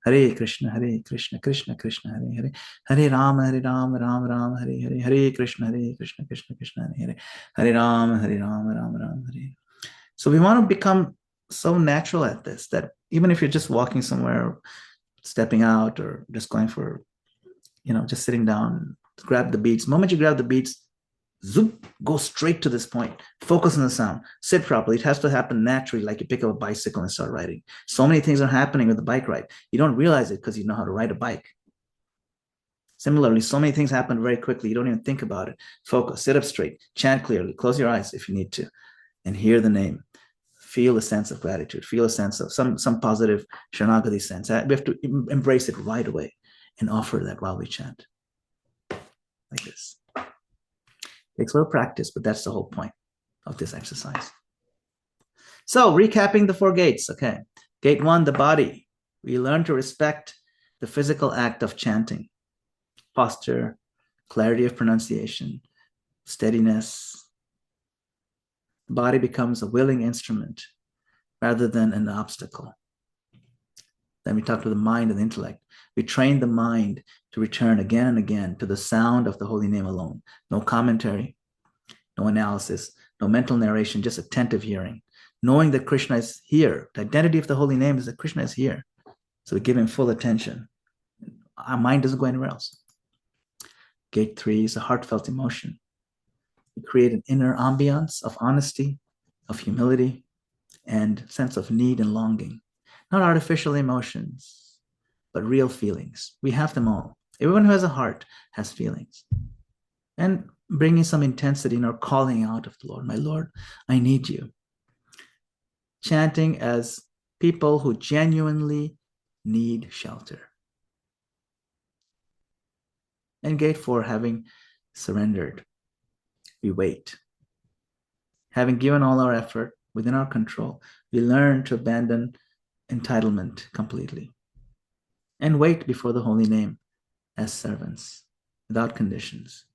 Hare Krishna, Krishna Krishna, Hare Hare, Hare Rama, Rama Rama, Hare Hare, Hare Krishna, Krishna Krishna, Hare Hare, Hare Rama, Rama Rama, Hare. So we want to become so natural at this that even if you're just walking somewhere, stepping out, or just going for, just sitting down, grab the beats. The moment you grab the beats, zoop, go straight to this point. Focus on the sound. Sit properly. It has to happen naturally, like you pick up a bicycle and start riding. So many things are happening with the bike ride. You don't realize it because you know how to ride a bike. Similarly, so many things happen very quickly. You don't even think about it. Focus, sit up straight, chant clearly, close your eyes if you need to, and hear the name. Feel a sense of gratitude. Feel a sense of some positive Sharanagati sense. We have to embrace it right away and offer that while we chant. Like this. Takes a little practice, but that's the whole point of this exercise. So, recapping the four gates. Okay. Gate 1, the body. We learn to respect the physical act of chanting. Posture, clarity of pronunciation, steadiness. The body becomes a willing instrument rather than an obstacle. Then we talk to the mind and the intellect. We train the mind to return again and again to the sound of the holy name alone. No commentary, no analysis, no mental narration, just attentive hearing. Knowing that Krishna is here. The identity of the holy name is that Krishna is here. So we give him full attention. Our mind doesn't go anywhere else. Gate 3 is a heartfelt emotion. We create an inner ambiance of honesty, of humility, and sense of need and longing. Not artificial emotions, but real feelings. We have them all. Everyone who has a heart has feelings. And bringing some intensity in our calling out of the Lord. My Lord, I need you. Chanting as people who genuinely need shelter. And gate 4, having surrendered, we wait. Having given all our effort within our control, we learn to abandon entitlement completely and wait before the holy name as servants, without conditions,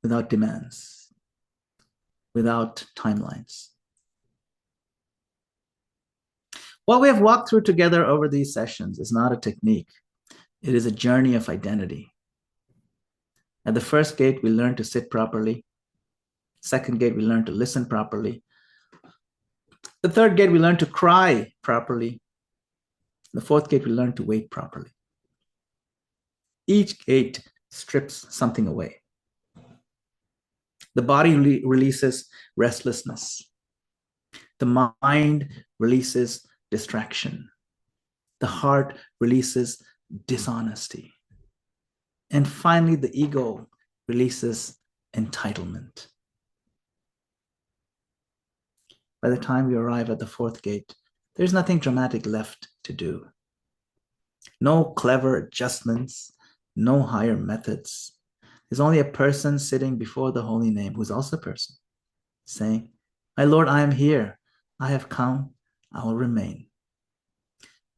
without demands, without timelines. What we have walked through together over these sessions is not a technique. It is a journey of identity. At the first gate, we learn to sit properly. Second gate, we learn to listen properly. The third gate, we learn to cry properly. The fourth gate, we learn to wait properly. Each gate strips something away. The body releases restlessness. The mind releases distraction. The heart releases dishonesty. And finally, the ego releases entitlement. By the time we arrive at the fourth gate, there's nothing dramatic left to do. No clever adjustments, no higher methods. There's only a person sitting before the holy name who's also a person, saying, "My Lord, I am here. I have come. I will remain."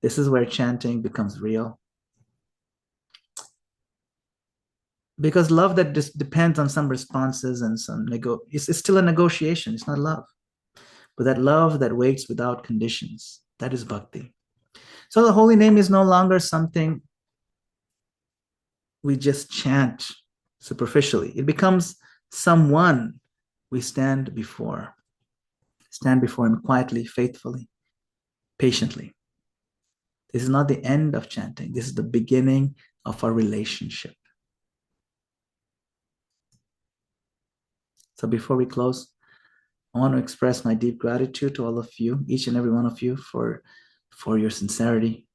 This is where chanting becomes real. Because love that just depends on some responses and some it's still a negotiation. It's not love. But that love that waits without conditions, that is bhakti. So the holy name is no longer something we just chant superficially. It becomes someone we stand before him quietly, faithfully, patiently. This is not the end of chanting. This is the beginning of our relationship. So before we close, I want to express my deep gratitude to all of you, each and every one of you, for your sincerity,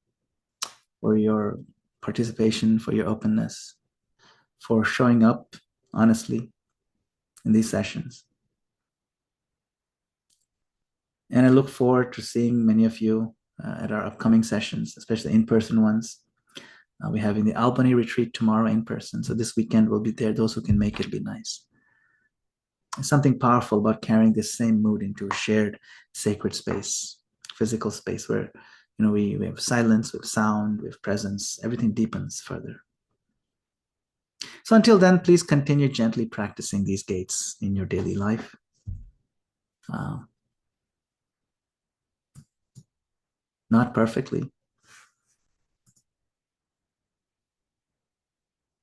for your participation, for your openness, for showing up honestly in these sessions. And I look forward to seeing many of you at our upcoming sessions, especially in-person ones. We're having the Albany retreat tomorrow in person. So this weekend we'll be there. Those who can make it, be nice. There's something powerful about carrying this same mood into a shared sacred space, physical space where we have silence, we have sound, we have presence. Everything deepens further. So until then, please continue gently practicing these gates in your daily life. Not perfectly.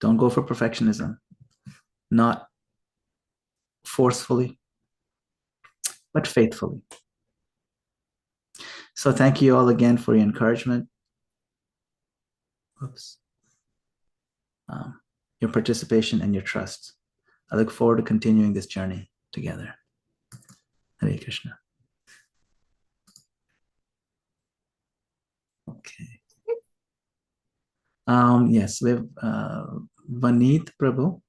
Don't go for perfectionism. Not forcefully, but faithfully. So thank you all again for your encouragement. Your participation and your trust. I look forward to continuing this journey together. Hare Krishna. Okay. Yes, we have Vaneet Prabhu.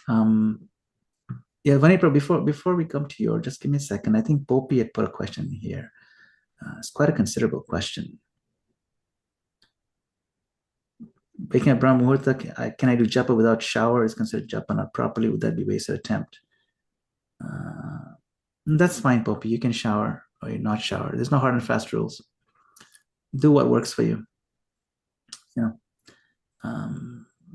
Vaneet Prabhu, before we come to you, just give me a second. I think Popi had put a question here. It's quite a considerable question. Waking up Brahma Muhurta, can I do japa without shower? Is considered japa not properly? Would that be wasted attempt? That's fine, Poppy. You can shower or you not shower. There's no hard and fast rules. Do what works for you.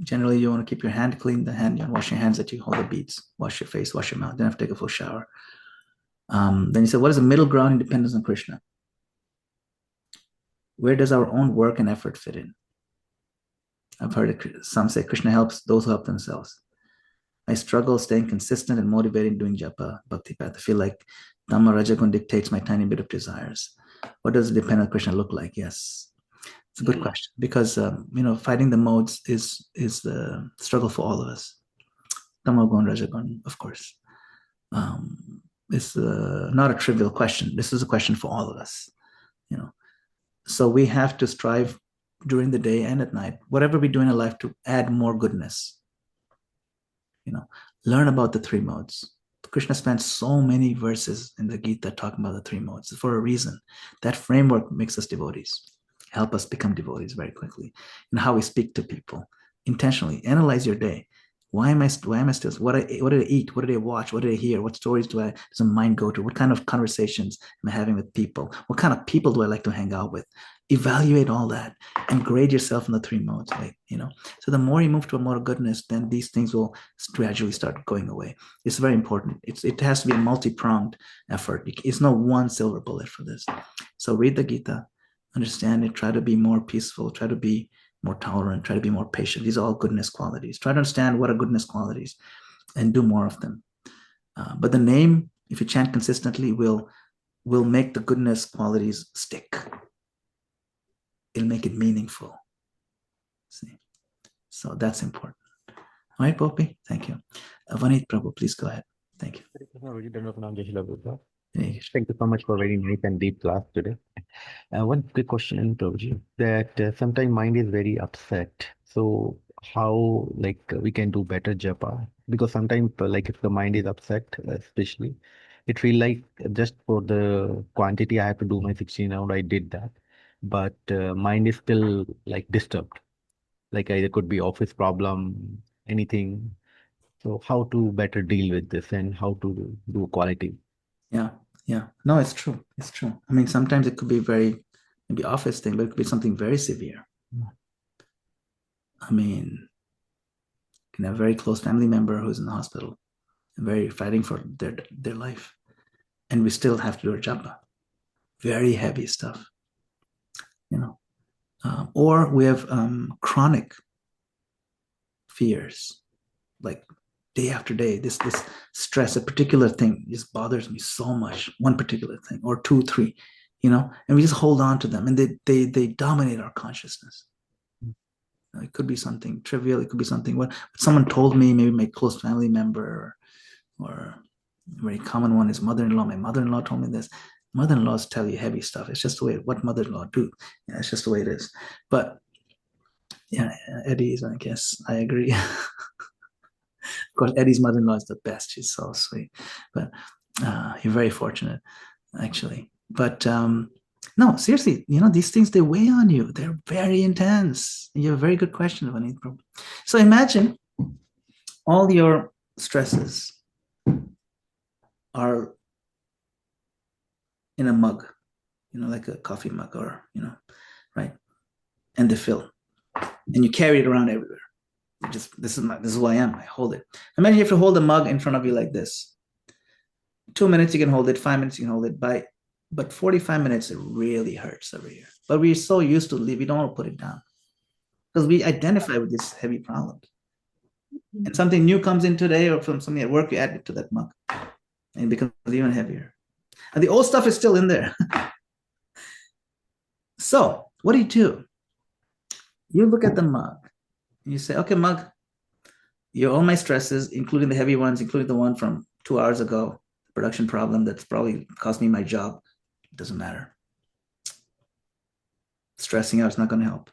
Generally, you want to keep your hand clean. The hand, wash your hands that you hold the beads. Wash your face, wash your mouth. Don't have to take a full shower. Then you said, what is the middle ground in dependence on Krishna? Where does our own work and effort fit in? I've heard some say Krishna helps those who help themselves. I struggle staying consistent and motivated doing japa, bhakti path. I feel like Dhamma Rajagun dictates my tiny bit of desires. What does dependent on Krishna look like? Yes, it's a good question, because fighting the modes is the struggle for all of us. Dhamma Gun Rajagun, of course. It's not a trivial question. This is a question for all of us. So we have to strive during the day and at night, whatever we do in our life, to add more goodness. Learn about the three modes. Krishna spent so many verses in the Gita talking about the three modes for a reason. That framework makes us devotees, help us become devotees very quickly. And how we speak to people intentionally. Analyze your day. Why am I still? What did I eat? What did I watch? What did I hear? What stories does my mind go to? What kind of conversations am I having with people? What kind of people do I like to hang out with? Evaluate all that and grade yourself in the three modes. So the more you move to a mode of goodness, then these things will gradually start going away. It's very important. It has to be a multi-pronged effort. It's no one silver bullet for this. So read the Gita, understand it, try to be more peaceful, try to be more tolerant, try to be more patient. These are all goodness qualities. Try to understand what are goodness qualities and do more of them. But the name, if you chant consistently, will make the goodness qualities stick. It'll make it meaningful. See? So that's important. All right, Poppy, thank you. Vaneet Prabhu, please go ahead. Thank you. Hare Krishna. Thank you so much for a very nice and deep class today. One quick question, Prabhuji, that sometimes mind is very upset. So how we can do better japa? Because sometimes like if the mind is upset, especially, it feel like just for the quantity I have to do my 16 round, I did that, but mind is still like disturbed. Like either could be office problem, anything. So how to better deal with this and how to do quality? Yeah, yeah. No, it's true. It's true. I mean, sometimes it could be very, maybe office thing, but it could be something very severe. I mean, you can have a very close family member who's in the hospital and very fighting for their life. And we still have to do our japa. Very heavy stuff, you know. Or we have chronic fears, like day after day. This stress, a particular thing, just bothers me so much. One particular thing, or two, three, and we just hold on to them, and they dominate our consciousness. It could be something trivial. It could be something what someone told me, maybe my close family member, or a very common one is mother-in-law. My mother-in-law told me this. Mother-in-laws tell you heavy stuff. It's just the way what mother-in-law do. Yeah, it's just the way it is. But yeah, Eddie's, I guess I agree. Of course, Eddie's mother-in-law is the best. She's so sweet. But you're very fortunate, actually. But no, seriously, these things, they weigh on you. They're very intense. You have a very good question, Vanit. So imagine all your stresses are in a mug, like a coffee mug, or, right? And they fill. And you carry it around everywhere. This is who I am. I hold it. Imagine you have to hold a mug in front of you like this. 2 minutes you can hold it, 5 minutes you can hold it. But 45 minutes it really hurts over here. But we're so used to leave, we don't want to put it down because we identify with this heavy problem. And something new comes in today, or from something at work, you add it to that mug, and it becomes even heavier. And the old stuff is still in there. So what do? You look at the mug and you say, okay, mug, you're all my stresses, including the heavy ones, including the one from 2 hours ago, production problem that's probably cost me my job. It doesn't matter. Stressing out is not going to help.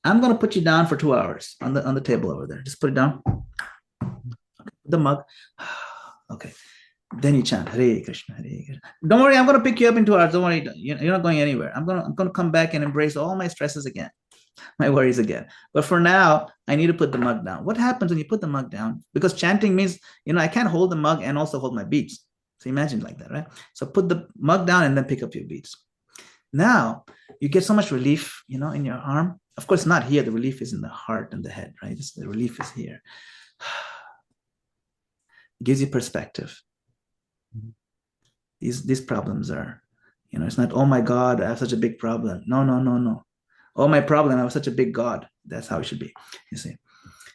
I'm going to put you down for 2 hours on the table over there. Just put it down. Okay. The mug. Okay. Then you chant Hare Krishna, Hare Krishna. Don't worry, I'm going to pick you up in 2 hours. Don't worry, you're not going anywhere. I'm going to come back and embrace all my stresses again, my worries again. But for now, I need to put the mug down. What happens when you put the mug down? Because chanting means, I can't hold the mug and also hold my beads. So imagine like that, right? So put the mug down and then pick up your beads. Now you get so much relief, in your arm. Of course, not here. The relief is in the heart and the head, right? The relief is here. It gives you perspective. These problems are, it's not, oh my God, I have such a big problem. No, no, no, no. Oh, my problem, I have such a big God. That's how it should be, you see.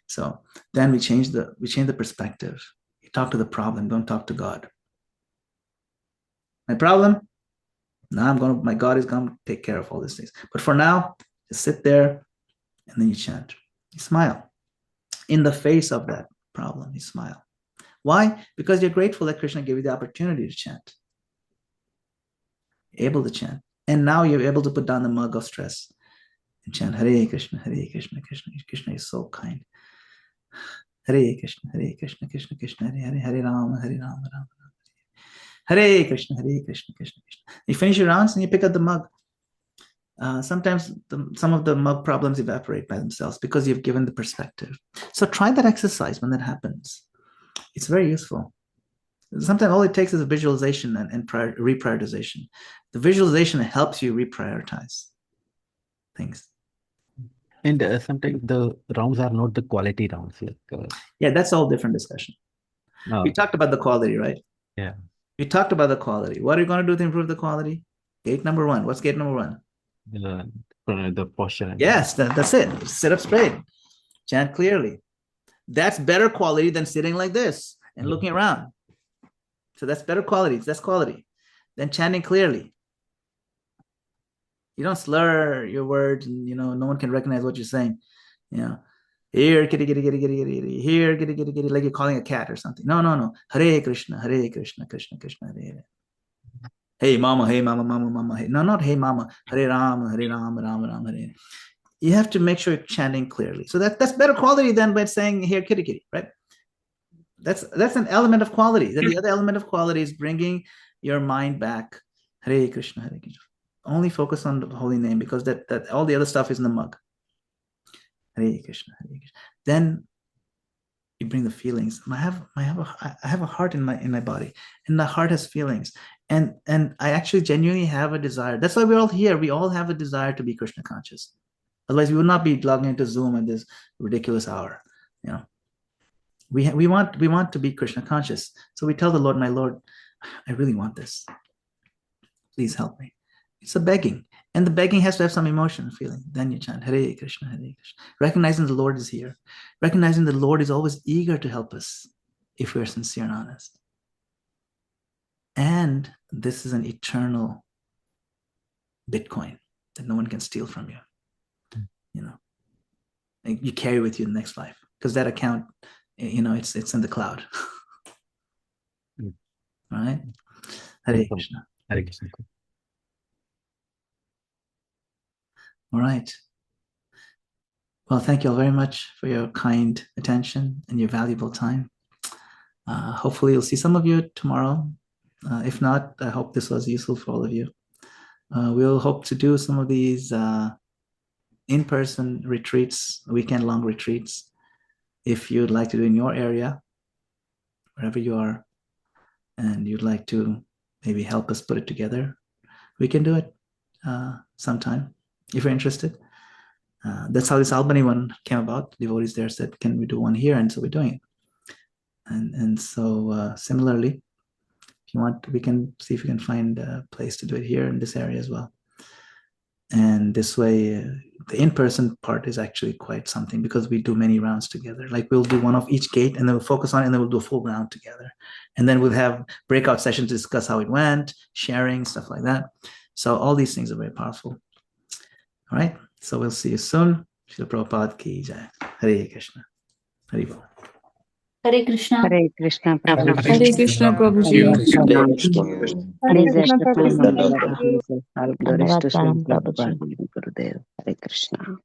So then we change the perspective. You talk to the problem, don't talk to God. My problem, now my God is going to take care of all these things. But for now, just sit there and then you chant. You smile. In the face of that problem, you smile. Why? Because you're grateful that Krishna gave you the opportunity to chant. You're able to chant. And now you're able to put down the mug of stress and chant Hare Krishna, Hare Krishna, Krishna. Krishna is so kind. Hare Krishna, Hare Krishna, Krishna Krishna, Hare Hare, Hare Rama, Hare Rama, Rama Rama. Hare Krishna, Hare Krishna, Krishna Krishna. You finish your rounds and you pick up the mug. Sometimes some of the mug problems evaporate by themselves because you've given the perspective. So try that exercise when that happens. It's very useful. Sometimes all it takes is a visualization and reprioritization. The visualization helps you reprioritize things. And sometimes the rounds are not the quality rounds. Yeah, that's all different discussion. We No, talked about the quality, right? yeah, We talked about the quality. What are you going to do to improve the quality? Gate number one. What's gate number one? the, the posture and all. Yes, that's it. Sit up straight. Chant clearly. That's better quality than sitting like this and looking around. So that's better quality. That's quality. Then chanting clearly. You don't slur your words, and no one can recognize what you're saying. You know, Here, kitty, kitty, kitty, kitty, kitty, kitty. Here, kitty, kitty, kitty, like you're calling a cat or something. No, no, no. Hare Krishna, Krishna, Krishna, Hare Hare. Hey, mama, mama, mama. Hey. No, not hey, mama. Hare Ram, Ram, Ram, Hare. You have to make sure you're chanting clearly. So that's better quality than by saying here, kitty, kitty, right? That's an element of quality. Then the other element of quality is bringing your mind back. Hare Krishna, Hare Krishna. Only focus on the holy name, because that all the other stuff is in the mug. Hare Krishna, Hare Krishna. Then you bring the feelings. I have a heart in my body, and the heart has feelings, and I actually genuinely have a desire. That's why we're all here. We all have a desire to be Krishna conscious. Otherwise, we would not be logging into Zoom at this ridiculous hour. You know, we want to be Krishna conscious. So we tell the Lord, my Lord, I really want this. Please help me. It's a begging. And the begging has to have some emotion, feeling. Then you chant Hare Krishna, Hare Krishna. Recognizing the Lord is here. Recognizing the Lord is always eager to help us if we're sincere and honest. And this is an eternal Bitcoin that no one can steal from you. You know, you carry with you in the next life, because that account, you know, it's in the cloud. All right? Hare Krishna. Hare Krishna. All right. Well, thank you all very much for your kind attention and your valuable time. Hopefully, you'll see some of you tomorrow. If not, I hope this was useful for all of you. We'll hope to do some of these in-person retreats, weekend-long retreats. If you'd like to do in your area, wherever you are, and you'd like to maybe help us put it together, we can do it sometime if you're interested. That's how this Albany one came about. Devotees there said, can we do one here? And so we're doing it. And so similarly, if you want, we can see if we can find a place to do it here in this area as well. And this way, the in-person part is actually quite something, because we do many rounds together. Like we'll do one of each gate, and then we'll focus on it, and then we'll do a full round together. And then we'll have breakout sessions to discuss how it went, sharing, stuff like that. So all these things are very powerful. All right. So we'll see you soon. Srila Prabhupada ki jai. Hare Krishna. Hare Bol. Hare Krishna. Hare Krishna, Prabhu. Hare Krishna, Prabhuji. Hare Krishna, Hare Krishna, Prabhuji. All glories to Srila Prabhupada, Gurudev. Hare Krishna.